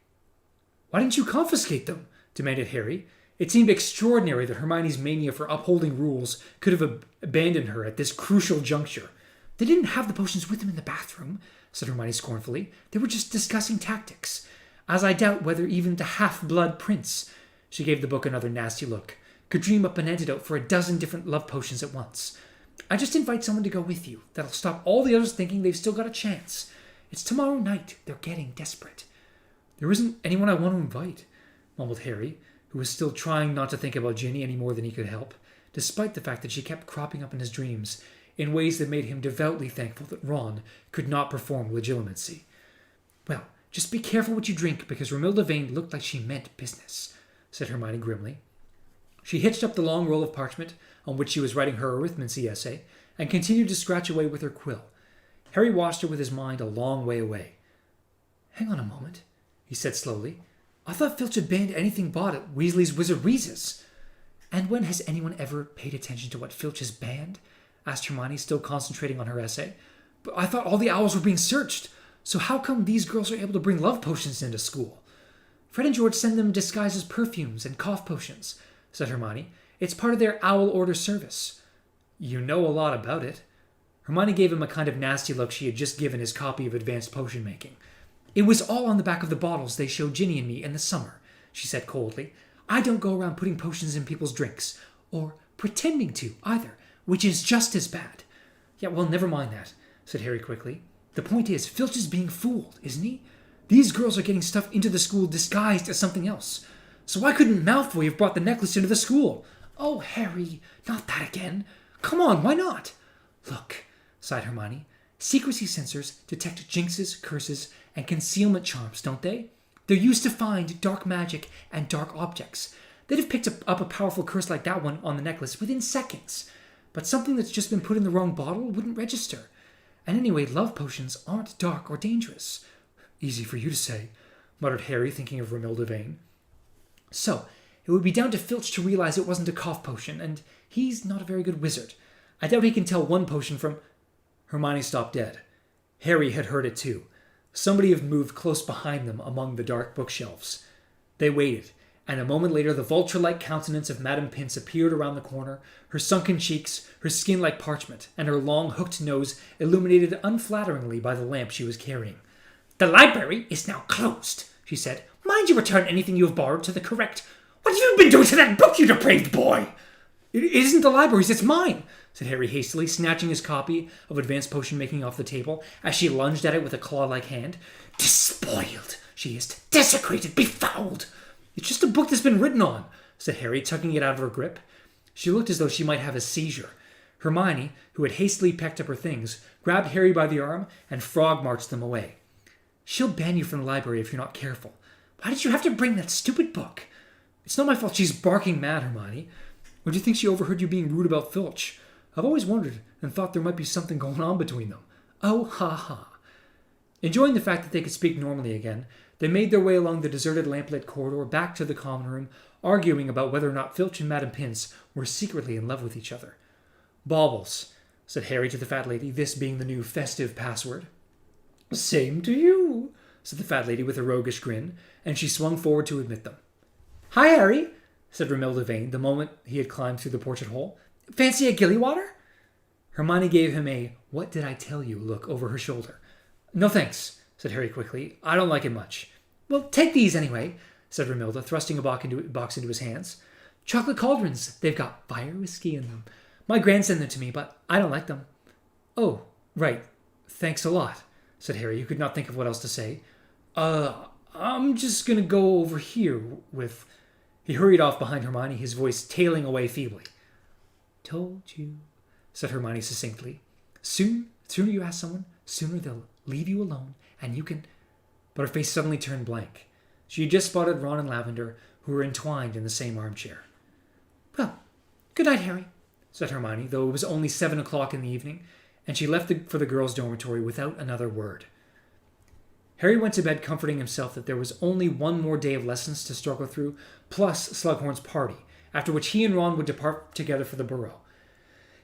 "Why didn't you confiscate them?" demanded Harry. It seemed extraordinary that Hermione's mania for upholding rules could have abandoned her at this crucial juncture. "They didn't have the potions with them in the bathroom," said Hermione scornfully. "They were just discussing tactics. As I doubt whether even the Half-Blood Prince," she gave the book another nasty look, "could dream up an antidote for a dozen different love potions at once. I just invite someone to go with you. That'll stop all the others thinking they've still got a chance. It's tomorrow night. They're getting desperate." "There isn't anyone I want to invite," mumbled Harry, who was still trying not to think about Ginny any more than he could help, despite the fact that she kept cropping up in his dreams in ways that made him devoutly thankful that Ron could not perform legitimacy. "Well, just be careful what you drink, because Romilda Vane looked like she meant business," said Hermione grimly. She hitched up the long roll of parchment on which she was writing her arithmancy essay and continued to scratch away with her quill. Harry watched her with his mind a long way away. "Hang on a moment," he said slowly. "I thought Filch had banned anything bought at Weasley's Wizard Wheezes." "And when has anyone ever paid attention to what Filch has banned?" asked Hermione, still concentrating on her essay. "But I thought all the owls were being searched. So how come these girls are able to bring love potions into school?" "Fred and George send them disguised as perfumes and cough potions," said Hermione. "It's part of their owl order service." "You know a lot about it." Hermione gave him a kind of nasty look she had just given his copy of Advanced Potion Making. "It was all on the back of the bottles they showed Ginny and me in the summer," she said coldly. "I don't go around putting potions in people's drinks, or pretending to, either, which is just as bad." "Yeah, well, never mind that," said Harry quickly. "The point is, Filch is being fooled, isn't he? These girls are getting stuff into the school disguised as something else. So why couldn't Malfoy have brought the necklace into the school?" "Oh, Harry, not that again. Come on, why not?" "Look," sighed Hermione, "secrecy sensors detect jinxes, curses, and concealment charms, don't they? They're used to find dark magic and dark objects. They'd have picked up a powerful curse like that one on the necklace within seconds. But something that's just been put in the wrong bottle wouldn't register. And anyway, love potions aren't dark or dangerous." "Easy for you to say," muttered Harry, thinking of Romilda Vane. "So, it would be down to Filch to realize it wasn't a cough potion, and he's not a very good wizard. I doubt he can tell one potion from—" Hermione stopped dead. Harry had heard it too. Somebody had moved close behind them among the dark bookshelves. They waited, and a moment later the vulture-like countenance of Madame Pince appeared around the corner, her sunken cheeks, her skin like parchment, and her long hooked nose illuminated unflatteringly by the lamp she was carrying. "The library is now closed," she said. "Mind you return anything you have borrowed to the correct... What have you been doing to that book, you depraved boy?" "It isn't the library's, it's mine," said Harry hastily, snatching his copy of Advanced Potion Making off the table as she lunged at it with a claw-like hand. "Despoiled," she hissed. "Desecrated, befouled." "It's just a book that's been written on," said Harry, tugging it out of her grip. She looked as though she might have a seizure. Hermione, who had hastily packed up her things, grabbed Harry by the arm and frog-marched them away. "She'll ban you from the library if you're not careful. Why did you have to bring that stupid book?" "It's not my fault she's barking mad, Hermione. Or do you think she overheard you being rude about Filch? I've always wondered and thought there might be something going on between them." "Oh, ha ha." Enjoying the fact that they could speak normally again, they made their way along the deserted lamplit corridor back to the common room, arguing about whether or not Filch and Madame Pince were secretly in love with each other. "Baubles," said Harry to the fat lady, this being the new festive password. "Same to you," said the fat lady with a roguish grin, and she swung forward to admit them. "Hi, Harry," said Romilda Vane the moment he had climbed through the portrait hole. "Fancy a gilly water?" Hermione gave him a "what did I tell you" look over her shoulder. "No thanks," said Harry quickly. "I don't like it much." "Well, take these anyway," said Romilda, thrusting a box into his hands. "Chocolate cauldrons. They've got fire whiskey in them. My gran sent them to me, but I don't like them." "Oh, right. Thanks a lot," said Harry, who could not think of what else to say. I'm just going to go over here with..." He hurried off behind Hermione, his voice tailing away feebly. "Told you," said Hermione succinctly. Sooner you ask someone, sooner they'll leave you alone, and you can..." But her face suddenly turned blank. She had just spotted Ron and Lavender, who were entwined in the same armchair. "Well, good night, Harry," said Hermione, though it was only 7 o'clock in the evening, and she left for the girls' dormitory without another word. Harry went to bed comforting himself that there was only one more day of lessons to struggle through, plus Slughorn's party, after which he and Ron would depart together for the Burrow.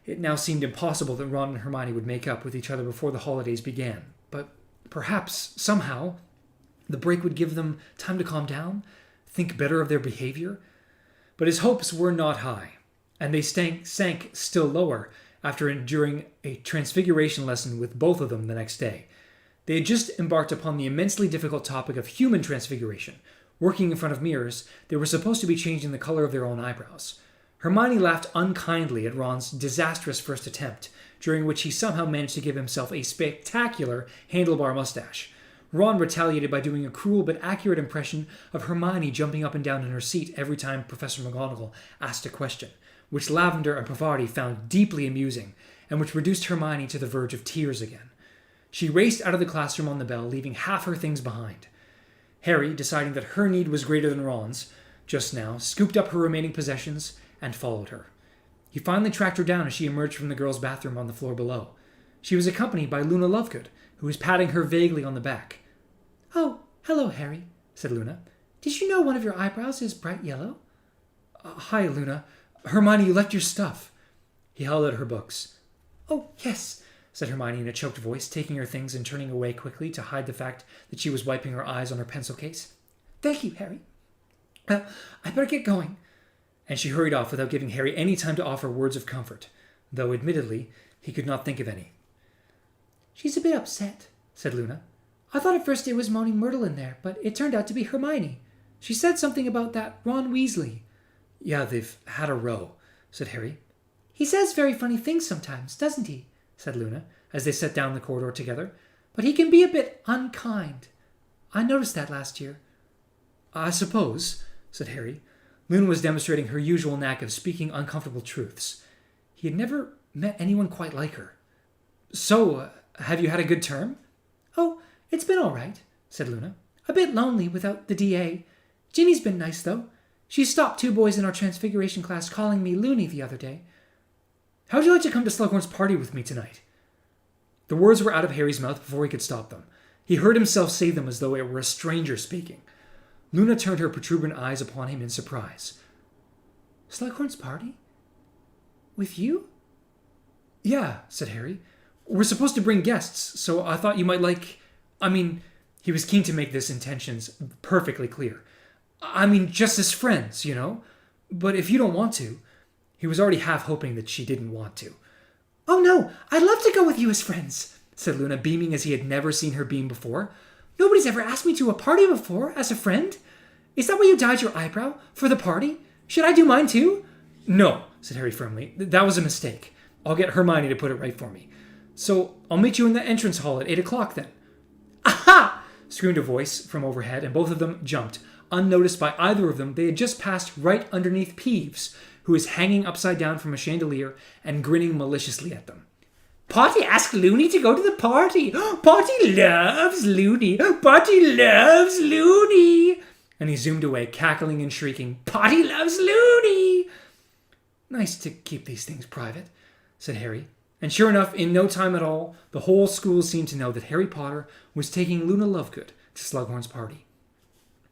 It now seemed impossible that Ron and Hermione would make up with each other before the holidays began, but perhaps, somehow, the break would give them time to calm down, think better of their behavior. But his hopes were not high, and they sank still lower after enduring a transfiguration lesson with both of them the next day. They had just embarked upon the immensely difficult topic of human transfiguration. Working in front of mirrors, they were supposed to be changing the color of their own eyebrows. Hermione laughed unkindly at Ron's disastrous first attempt, during which he somehow managed to give himself a spectacular handlebar mustache. Ron retaliated by doing a cruel but accurate impression of Hermione jumping up and down in her seat every time Professor McGonagall asked a question, which Lavender and Parvati found deeply amusing, and which reduced Hermione to the verge of tears again. She raced out of the classroom on the bell, leaving half her things behind. Harry, deciding that her need was greater than Ron's, just now, scooped up her remaining possessions and followed her. He finally tracked her down as she emerged from the girls' bathroom on the floor below. She was accompanied by Luna Lovegood, who was patting her vaguely on the back. "Oh, hello, Harry," said Luna. "Did you know one of your eyebrows is bright yellow?" Hi, Luna. Hermione, you left your stuff." He held out her books. "Oh, yes," said Hermione in a choked voice, taking her things and turning away quickly to hide the fact that she was wiping her eyes on her pencil case. "Thank you, Harry. Well, I better get going." And she hurried off without giving Harry any time to offer words of comfort, though, admittedly, he could not think of any. "She's a bit upset," said Luna. "I thought at first it was Moaning Myrtle in there, but it turned out to be Hermione. She said something about that Ron Weasley." "Yeah, they've had a row," said Harry. "He says very funny things sometimes, doesn't he?" said Luna, as they sat down the corridor together. "But he can be a bit unkind. I noticed that last year." "I suppose," said Harry. Luna was demonstrating her usual knack of speaking uncomfortable truths. He had never met anyone quite like her. "So, have you had a good term?" "Oh, it's been all right," said Luna. "A bit lonely without the DA. Ginny's been nice, though. She stopped 2 boys in our Transfiguration class calling me Loony the other day." "How'd you like to come to Slughorn's party with me tonight?" The words were out of Harry's mouth before he could stop them. He heard himself say them as though it were a stranger speaking. Luna turned her protuberant eyes upon him in surprise. "Slughorn's party? With you?" "Yeah," said Harry. We're supposed to bring guests, so I thought you might like... I mean, he was keen to make this intentions perfectly clear. I mean, just as friends, you know? But if you don't want to... He was already half hoping that she didn't want to. "Oh no, I'd love to go with you as friends," said Luna, beaming as he had never seen her beam before. "Nobody's ever asked me to a party before, as a friend. Is that why you dyed your eyebrow? For the party? Should I do mine too?" "No," said Harry firmly. "That was a mistake. I'll get Hermione to put it right for me. So I'll meet you in the entrance hall at 8 o'clock then." "Aha!" screamed a voice from overhead, and both of them jumped. Unnoticed by either of them, they had just passed right underneath Peeves, who was hanging upside down from a chandelier and grinning maliciously at them. "Potty asked Loony to go to the party. Potty loves Loony. Potty loves Loony." And he zoomed away, cackling and shrieking, "Potty loves Loony." "Nice to keep these things private," said Harry. And sure enough, in no time at all, the whole school seemed to know that Harry Potter was taking Luna Lovegood to Slughorn's party.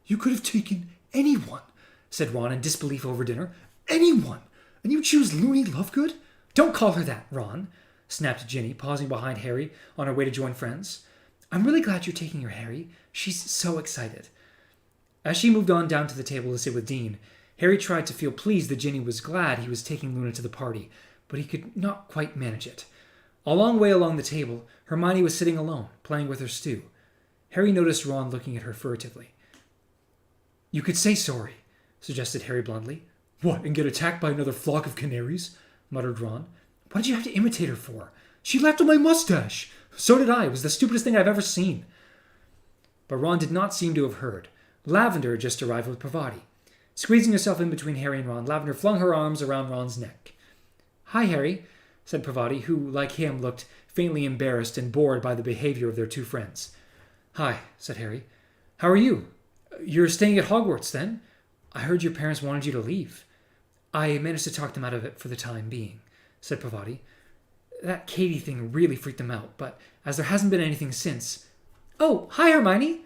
"You could have taken anyone," said Ron in disbelief over dinner. "Anyone! And you choose Loony Lovegood?" "Don't call her that, Ron," snapped Ginny, pausing behind Harry on her way to join friends. "I'm really glad you're taking her, Harry. She's so excited." As she moved on down to the table to sit with Dean, Harry tried to feel pleased that Ginny was glad he was taking Luna to the party, but he could not quite manage it. A long way along the table, Hermione was sitting alone, playing with her stew. Harry noticed Ron looking at her furtively. "You could say sorry," suggested Harry bluntly. "What, and get attacked by another flock of canaries?" muttered Ron. "What did you have to imitate her for? She laughed at my mustache. So did I. It was the stupidest thing I've ever seen." But Ron did not seem to have heard. Lavender had just arrived with Parvati. Squeezing herself in between Harry and Ron, Lavender flung her arms around Ron's neck. "Hi, Harry," said Parvati, who, like him, looked faintly embarrassed and bored by the behavior of their two friends. "Hi," said Harry. "How are you? You're staying at Hogwarts, then? I heard your parents wanted you to leave." "I managed to talk them out of it for the time being," said Parvati. "That Katie thing really freaked them out, but as there hasn't been anything since..." "Oh, hi, Hermione!"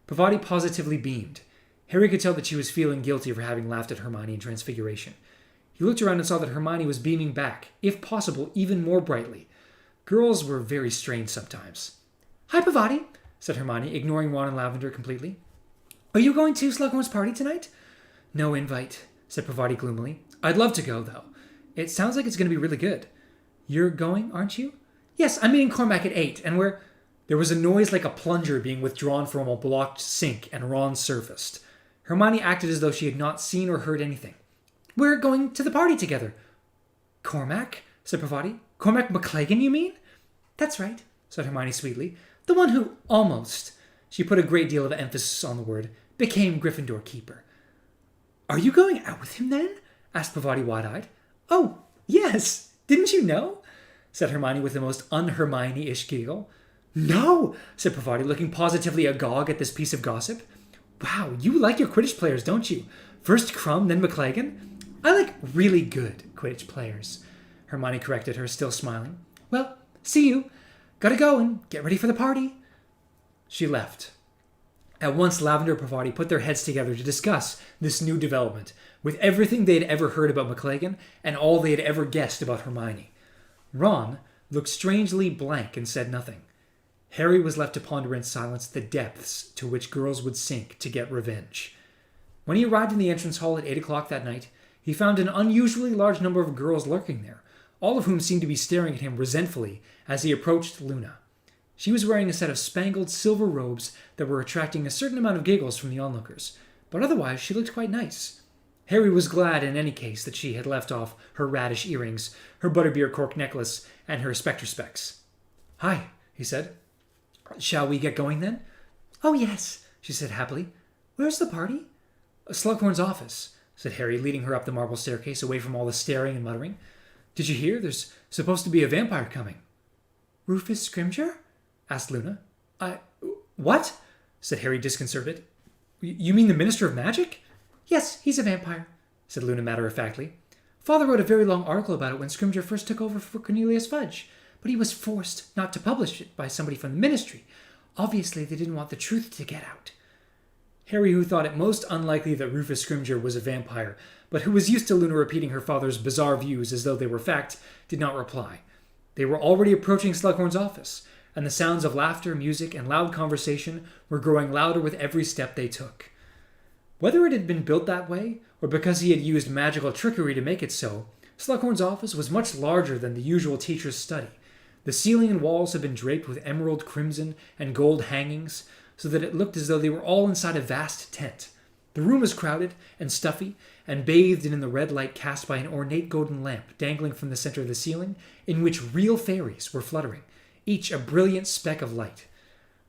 Parvati positively beamed. Harry could tell that she was feeling guilty for having laughed at Hermione in Transfiguration. He looked around and saw that Hermione was beaming back, if possible, even more brightly. Girls were very strange sometimes. "Hi, Parvati," said Hermione, ignoring Ron and Lavender completely. "Are you going to Slughorn's party tonight?" "No invite," said Parvati gloomily. "I'd love to go, though. It sounds like it's going to be really good." "You're going, aren't you?" "Yes, I'm meeting Cormac at 8, and we're..." There was a noise like a plunger being withdrawn from a blocked sink, and Ron surfaced. Hermione acted as though she had not seen or heard anything. "We're going to the party together." "Cormac?" said Parvati. "Cormac McLaggen, you mean?" "That's right," said Hermione sweetly. "The one who almost," she put a great deal of emphasis on the word, "became Gryffindor keeper." "Are you going out with him, then?" asked Parvati wide-eyed. "Oh, yes. Didn't you know?" said Hermione with the most un-Hermione-ish giggle. "No," said Parvati, looking positively agog at this piece of gossip. "Wow, you like your Quidditch players, don't you? First Krum, then McLaggen?" "I like really good Quidditch players," Hermione corrected her, still smiling. "Well, see you. Gotta go and get ready for the party." She left. At once, Lavender and Parvati put their heads together to discuss this new development, with everything they had ever heard about McLaggen and all they had ever guessed about Hermione. Ron looked strangely blank and said nothing. Harry was left to ponder in silence the depths to which girls would sink to get revenge. When he arrived in the entrance hall at 8 o'clock that night, he found an unusually large number of girls lurking there, all of whom seemed to be staring at him resentfully as he approached Luna. She was wearing a set of spangled silver robes that were attracting a certain amount of giggles from the onlookers, but otherwise she looked quite nice. Harry was glad in any case that she had left off her radish earrings, her butterbeer cork necklace, and her spectre specs. "Hi," he said. "Shall we get going then?" "Oh, yes," she said happily. "Where's the party?" "Slughorn's office," said Harry, leading her up the marble staircase away from all the staring and muttering. "Did you hear? There's supposed to be a vampire coming." "Rufus Scrimgeour?" asked Luna. What?" said Harry, disconcerted. "You mean the Minister of Magic?" "Yes, he's a vampire," said Luna matter-of-factly. "Father wrote a very long article about it when Scrimgeour first took over for Cornelius Fudge, but he was forced not to publish it by somebody from the Ministry. Obviously, they didn't want the truth to get out." Harry, who thought it most unlikely that Rufus Scrimgeour was a vampire, but who was used to Luna repeating her father's bizarre views as though they were fact, did not reply. They were already approaching Slughorn's office, and the sounds of laughter, music, and loud conversation were growing louder with every step they took. Whether it had been built that way, or because he had used magical trickery to make it so, Slughorn's office was much larger than the usual teacher's study. The ceiling and walls had been draped with emerald, crimson, and gold hangings, so that it looked as though they were all inside a vast tent. The room was crowded and stuffy, and bathed in the red light cast by an ornate golden lamp dangling from the center of the ceiling, in which real fairies were fluttering, each a brilliant speck of light.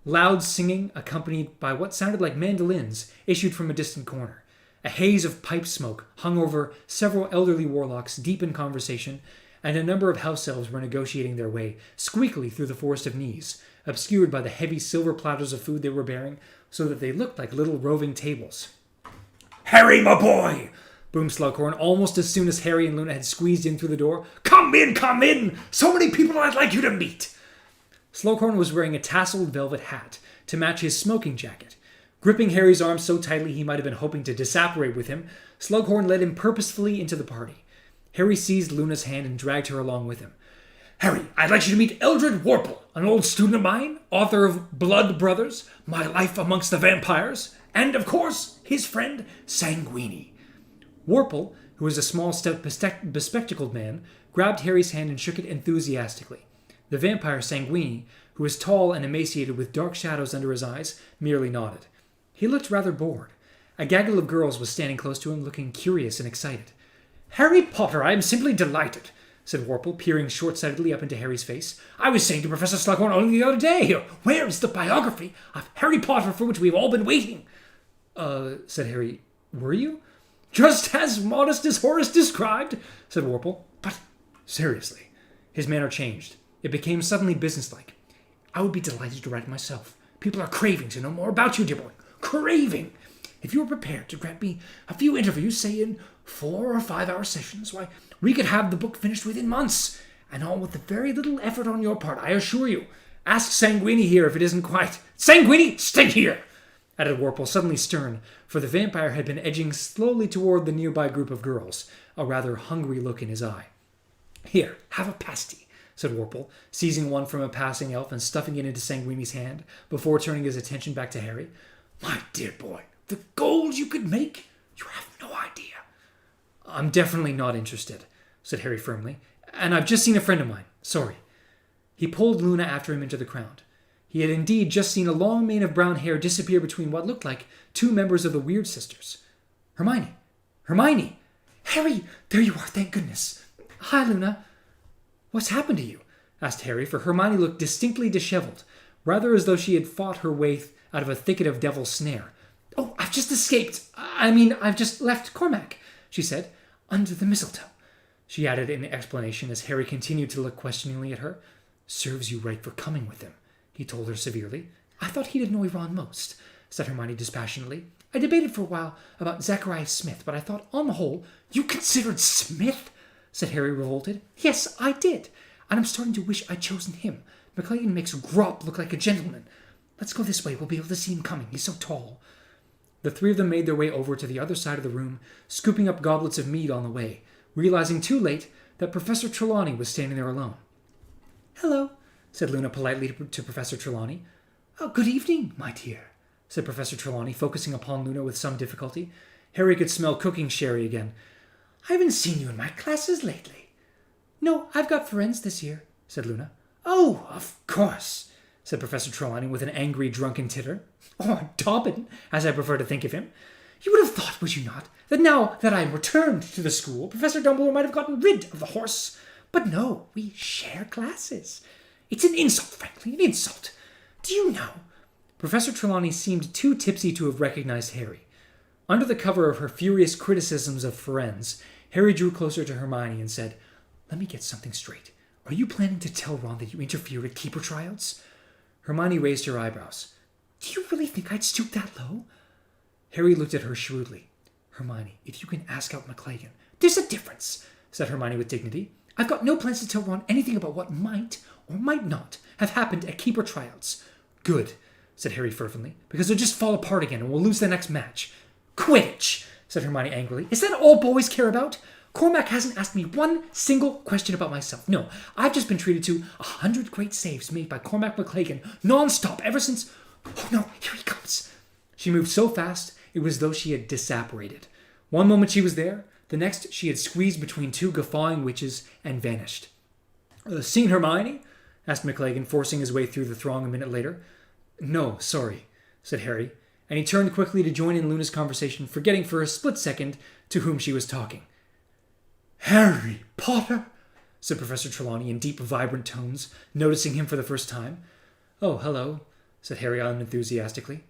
Loud singing, accompanied by what sounded like mandolins, issued from a distant corner. A haze of pipe smoke hung over several elderly warlocks deep in conversation, and a number of house elves were negotiating their way squeakily through the forest of knees, obscured by the heavy silver platters of food they were bearing, so that they looked like little roving tables. "Harry, my boy!" boomed Slughorn, almost as soon as Harry and Luna had squeezed in through the door. Come in! So many people I'd like you to meet!" Slughorn was wearing a tasseled velvet hat to match his smoking jacket. Gripping Harry's arm so tightly he might have been hoping to disapparate with him, Slughorn led him purposefully into the party. Harry seized Luna's hand and dragged her along with him. "Harry, I'd like you to meet Eldred Warple, an old student of mine, author of Blood Brothers, My Life Amongst the Vampires, and, of course, his friend Sanguini." Warple, who was a small, stout, bespectacled man, grabbed Harry's hand and shook it enthusiastically. The vampire Sanguini, who was tall and emaciated with dark shadows under his eyes, merely nodded. He looked rather bored. A gaggle of girls was standing close to him, looking curious and excited. "Harry Potter, I am simply delighted," said Warple, peering short-sightedly up into Harry's face. "I was saying to Professor Slughorn only the other day, where's the biography of Harry Potter for which we've all been waiting?" Said Harry. "Were you?" "Just as modest as Horace described," said Warple. "But seriously." His manner changed. It became suddenly businesslike. "I would be delighted to write myself. People are craving to know more about you, dear boy. Craving! If you were prepared to grant me a few interviews, say in 4 or 5 hour sessions, why, we could have the book finished within months, and all with very little effort on your part, I assure you. Ask Sanguini here if it isn't quite—" "Sanguini, stay here!" added Warple, suddenly stern, for the vampire had been edging slowly toward the nearby group of girls, a rather hungry look in his eye. "Here, have a pasty," said Warple, seizing one from a passing elf and stuffing it into Sanguini's hand, before turning his attention back to Harry. "My dear boy, the gold you could make, you have no idea." "I'm definitely not interested," said Harry firmly, "and I've just seen a friend of mine. Sorry." He pulled Luna after him into the crowd. He had indeed just seen a long mane of brown hair disappear between what looked like 2 members of the Weird Sisters. Hermione! "Harry, there you are, thank goodness." "Hi, Luna." "What's happened to you?" asked Harry, for Hermione looked distinctly disheveled, rather as though she had fought her way out of a thicket of devil's snare. "Oh, I've just escaped. I've just left Cormac," she said. "Under the mistletoe," she added in explanation as Harry continued to look questioningly at her. "Serves you right for coming with him," he told her severely. "I thought he'd annoy Ron most," said Hermione dispassionately. "I debated for a while about Zachariah Smith, but I thought, on the whole—" "You considered Smith?" said Harry, revolted. "Yes, I did, and I'm starting to wish I'd chosen him. McLaggen makes Grop look like a gentleman. Let's go this way. We'll be able to see him coming. He's so tall." The 3 of them made their way over to the other side of the room, scooping up goblets of mead on the way, realizing too late that Professor Trelawney was standing there alone. "Hello," said Luna politely to Professor Trelawney. "Oh, good evening, my dear," said Professor Trelawney, focusing upon Luna with some difficulty. Harry could smell cooking sherry again. "I haven't seen you in my classes lately." "No, I've got friends this year," said Luna. "Oh, of course," said Professor Trelawney with an angry, drunken titter. "Or Dobbin, as I prefer to think of him. You would have thought, would you not, that now that I am returned to the school, Professor Dumbledore might have gotten rid of the horse. But no, we share classes. It's an insult, frankly, an insult. Do you know?" Professor Trelawney seemed too tipsy to have recognized Harry. Under the cover of her furious criticisms of Firenze, Harry drew closer to Hermione and said, "Let me get something straight. Are you planning to tell Ron that you interfered at keeper tryouts?" Hermione raised her eyebrows. "Do you really think I'd stoop that low?" Harry looked at her shrewdly. "Hermione, if you can ask out McLaggen—" "There's a difference," said Hermione with dignity. "I've got no plans to tell Ron anything about what might or might not have happened at keeper tryouts." "Good," said Harry fervently, "because they'll just fall apart again and we'll lose the next match." "Quidditch," said Hermione angrily. "Is that all boys care about? Cormac hasn't asked me one single question about myself. No, I've just been treated to 100 great saves made by Cormac McLagan non-stop ever since... Oh no, here he comes. She moved so fast, it was as though she had disapparated. One moment she was there, the next she had squeezed between two guffawing witches and vanished. Seen Hermione? Asked McLagan, forcing his way through the throng a minute later. No, sorry, said Harry, and he turned quickly to join in Luna's conversation, forgetting for a split second to whom she was talking. Harry Potter, said Professor Trelawney in deep, vibrant tones, noticing him for the first time. Oh, hello, said Harry unenthusiastically.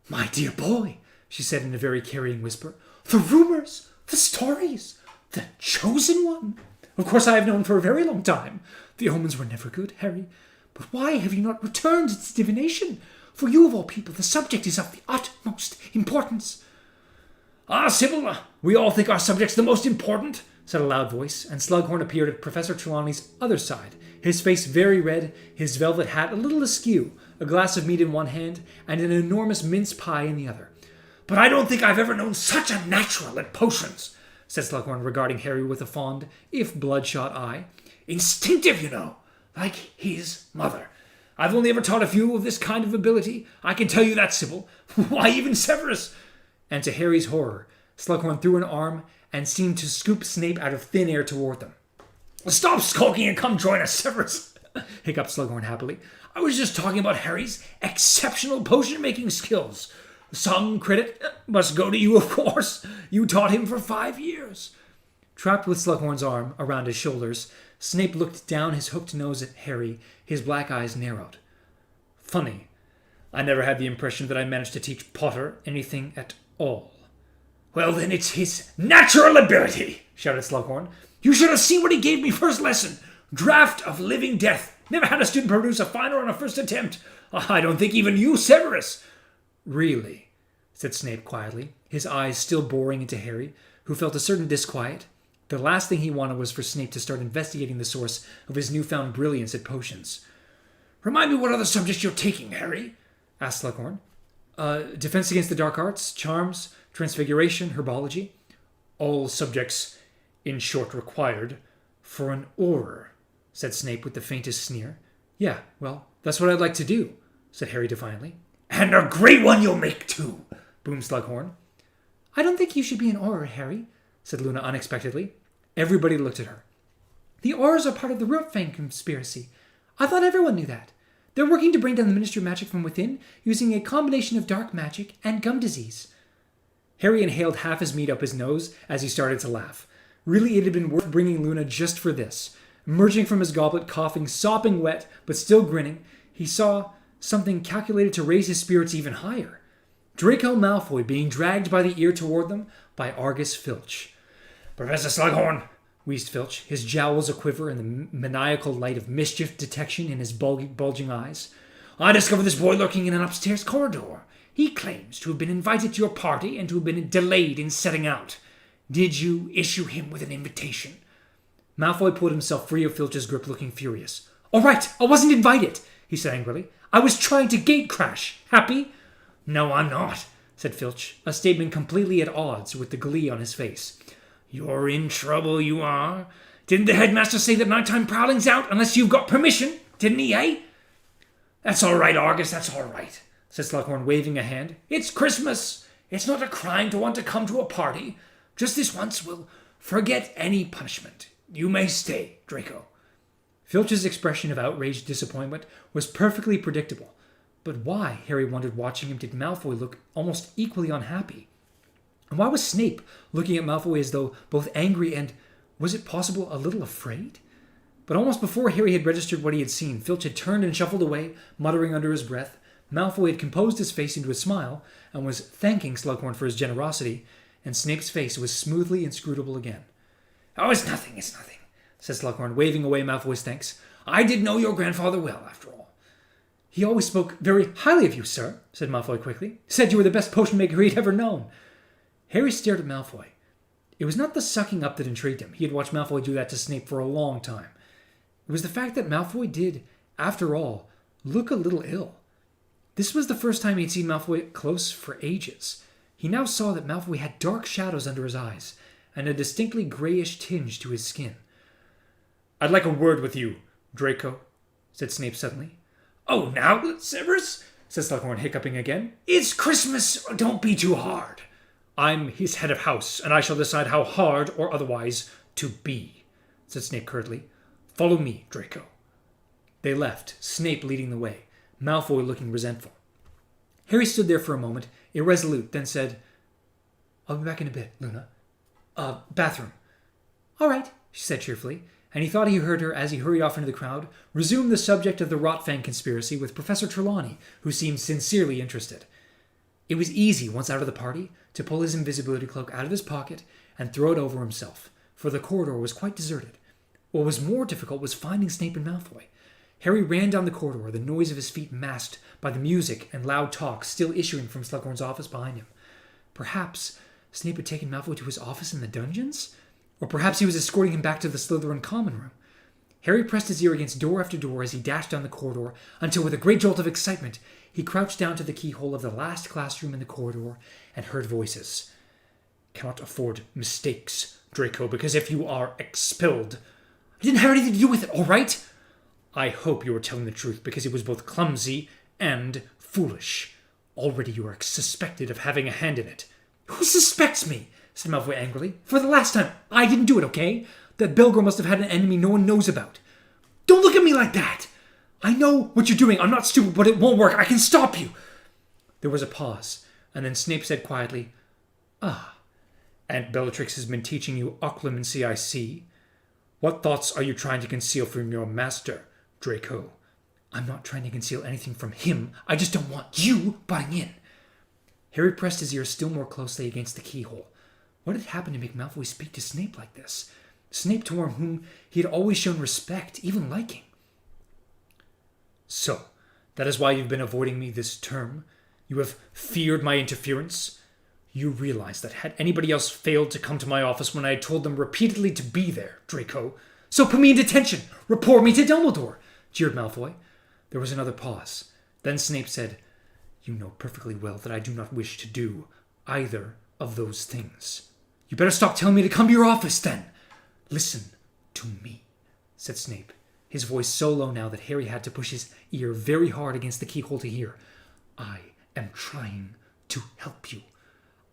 My dear boy, she said in a very carrying whisper. The rumours, the stories, the chosen one. Of course I have known for a very long time. The omens were never good, Harry. But why have you not returned to divination? For you of all people, the subject is of the utmost importance. Ah, Sybil, we all think our subject's the most important, said a loud voice, and Slughorn appeared at Professor Trelawney's other side, his face very red, his velvet hat a little askew, a glass of meat in one hand, and an enormous mince pie in the other. But I don't think I've ever known such a natural at potions, said Slughorn, regarding Harry with a fond, if bloodshot eye. Instinctive, you know, like his mother. I've only ever taught a few of this kind of ability. I can tell you that, Sybil. Why, even Severus. And to Harry's horror, Slughorn threw an arm and seemed to scoop Snape out of thin air toward them. Stop skulking and come join us, Severus, hiccuped Slughorn happily. I was just talking about Harry's exceptional potion-making skills. Some credit must go to you, of course. You taught him for 5 years. Trapped with Slughorn's arm around his shoulders, Snape looked down his hooked nose at Harry, his black eyes narrowed. Funny. I never had the impression that I managed to teach Potter anything at all. Well, then it's his natural ability, shouted Slughorn. You should have seen what he gave me first lesson. Draught of living death. Never had a student produce a finer on a first attempt. I don't think even you, Severus. Really, said Snape quietly, his eyes still boring into Harry, who felt a certain disquiet. The last thing he wanted was for Snape to start investigating the source of his newfound brilliance at potions. Remind me what other subjects you're taking, Harry, asked Slughorn. Defense against the dark arts, charms, transfiguration, herbology. All subjects, in short, required for an Auror, said Snape with the faintest sneer. Yeah, well, that's what I'd like to do, said Harry defiantly. And a great one you'll make, too, boomed Slughorn. I don't think you should be an Auror, Harry, said Luna unexpectedly. Everybody looked at her. The Aurors are part of the Rootfang conspiracy. I thought everyone knew that. They're working to bring down the Ministry of Magic from within, using a combination of dark magic and gum disease. Harry inhaled half his meat up his nose as he started to laugh. Really, it had been worth bringing Luna just for this. Emerging from his goblet, coughing, sopping wet, but still grinning, he saw something calculated to raise his spirits even higher. Draco Malfoy being dragged by the ear toward them by Argus Filch. Professor Slughorn, wheezed Filch, his jowls a-quiver in the maniacal light of mischief detection in his bulging eyes. I discovered this boy lurking in an upstairs corridor. He claims to have been invited to your party and to have been delayed in setting out. Did you issue him with an invitation? Malfoy pulled himself free of Filch's grip, looking furious. All right, I wasn't invited, he said angrily. I was trying to gate crash. Happy? No, I'm not, said Filch, a statement completely at odds with the glee on his face. You're in trouble, you are. Didn't the headmaster say that nighttime prowling's out unless you've got permission? Didn't he, eh? That's all right, Argus, that's all right, said Slughorn, waving a hand. It's Christmas. It's not a crime to want to come to a party. Just this once we'll forget any punishment. You may stay, Draco. Filch's expression of outraged disappointment was perfectly predictable. But why, Harry wondered watching him, did Malfoy look almost equally unhappy? And why was Snape looking at Malfoy as though both angry and, was it possible, a little afraid? But almost before Harry had registered what he had seen, Filch had turned and shuffled away, muttering under his breath. Malfoy had composed his face into a smile and was thanking Slughorn for his generosity, and Snape's face was smoothly inscrutable again. Oh, it's nothing, said Slughorn, waving away Malfoy's thanks. I did know your grandfather well, after all. He always spoke very highly of you, sir, said Malfoy quickly. Said you were the best potion maker he'd ever known. Harry stared at Malfoy. It was not the sucking up that intrigued him. He had watched Malfoy do that to Snape for a long time. It was the fact that Malfoy did, after all, look a little ill. This was the first time he had seen Malfoy close for ages. He now saw that Malfoy had dark shadows under his eyes, and a distinctly grayish tinge to his skin. "I'd like a word with you, Draco," said Snape suddenly. "Oh, now, Severus," said Slughorn, hiccuping again. "It's Christmas. Don't be too hard." "I'm his head of house, and I shall decide how hard or otherwise to be," said Snape curtly. "Follow me, Draco." They left, Snape leading the way, Malfoy looking resentful. Harry stood there for a moment, irresolute, then said, "I'll be back in a bit, Luna. Bathroom." "All right," she said cheerfully, and he thought he heard her, as he hurried off into the crowd, resume the subject of the Rotfang conspiracy with Professor Trelawney, who seemed sincerely interested. It was easy, once out of the party, to pull his invisibility cloak out of his pocket and throw it over himself, for the corridor was quite deserted. What was more difficult was finding Snape and Malfoy. Harry ran down the corridor, the noise of his feet masked by the music and loud talk still issuing from Slughorn's office behind him. Perhaps Snape had taken Malfoy to his office in the dungeons? Or perhaps he was escorting him back to the Slytherin common room. Harry pressed his ear against door after door as he dashed down the corridor, until with a great jolt of excitement, he crouched down to the keyhole of the last classroom in the corridor and heard voices. "Cannot afford mistakes, Draco, because if you are expelled—" "I didn't have anything to do with it, all right?" "I hope you are telling the truth, because it was both clumsy and foolish. Already you are suspected of having a hand in it." "Who suspects me?" said Malfoy angrily. "For the last time, I didn't do it, okay? That Belgor must have had an enemy no one knows about." "Don't look at me like that! I know what you're doing. I'm not stupid, but it won't work. I can stop you." There was a pause, and then Snape said quietly, "Ah, Aunt Bellatrix has been teaching you occlumency, I see. What thoughts are you trying to conceal from your master, Draco?" "I'm not trying to conceal anything from him. I just don't want you butting in." Harry pressed his ear still more closely against the keyhole. What had happened to make Malfoy speak to Snape like this? Snape toward whom he had always shown respect, even liking. "So, that is why you've been avoiding me this term? You have feared my interference? You realize that had anybody else failed to come to my office when I had told them repeatedly to be there, Draco—" "So put me in detention! Report me to Dumbledore!" jeered Malfoy. There was another pause. Then Snape said, "You know perfectly well that I do not wish to do either of those things." "You better stop telling me to come to your office, then." "Listen to me," said Snape, his voice so low now that Harry had to push his ear very hard against the keyhole to hear. "I am trying to help you.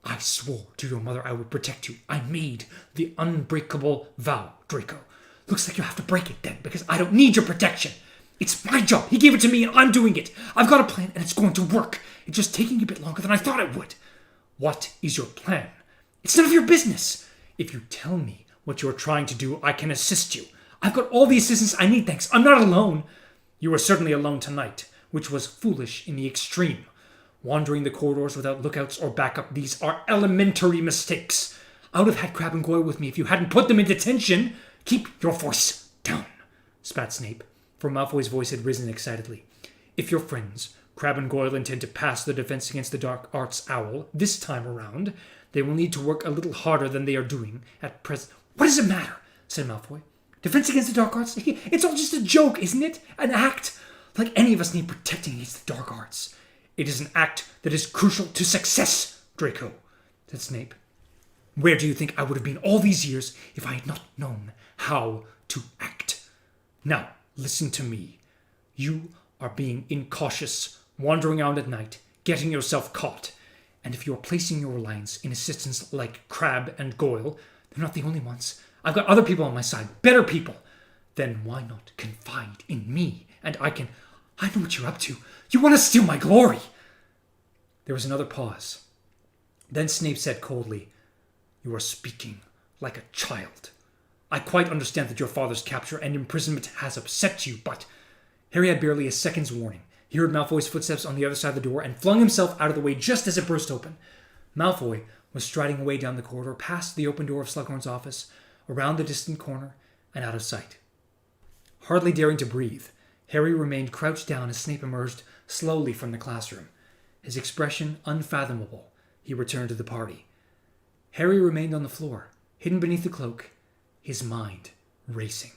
I swore to your mother I would protect you. I made the unbreakable vow, Draco. Looks like you have to break it then, because I don't need your protection. It's my job. He gave it to me and I'm doing it. I've got a plan and it's going to work. It's just taking a bit longer than I thought it would." "What is your plan?" "It's none of your business." "If you tell me what you're trying to do, I can assist you." "I've got all the assistance I need, thanks. I'm not alone." "You were certainly alone tonight, which was foolish in the extreme. Wandering the corridors without lookouts or backup, these are elementary mistakes. I would have had Crabbe and Goyle with me if you hadn't put them in detention." "Keep your voice down," spat Snape, for Malfoy's voice had risen excitedly. "If your friends, Crabbe and Goyle, intend to pass the Defense Against the Dark Arts Owl this time around, they will need to work a little harder than they are doing at present." "What does it matter?" said Malfoy. "Defense Against the Dark Arts? It's all just a joke, isn't it? An act? Like any of us need protecting against the dark arts." "It is an act that is crucial to success, Draco," said Snape. "Where do you think I would have been all these years if I had not known how to act? Now, listen to me. You are being incautious, wandering around at night, getting yourself caught. And if you are placing your reliance in assistants like Crabbe and Goyle, they're not the only ones. I've got other people on my side, better people. Then why not confide in me? And I know what you're up to. You want to steal my glory." There was another pause. Then Snape said coldly, "You are speaking like a child. I quite understand that your father's capture and imprisonment has upset you, but—" Harry had barely a second's warning. He heard Malfoy's footsteps on the other side of the door and flung himself out of the way just as it burst open. Malfoy was striding away down the corridor, past the open door of Slughorn's office, around the distant corner, and out of sight. Hardly daring to breathe, Harry remained crouched down as Snape emerged slowly from the classroom. His expression unfathomable, he returned to the party. Harry remained on the floor, hidden beneath the cloak, his mind racing.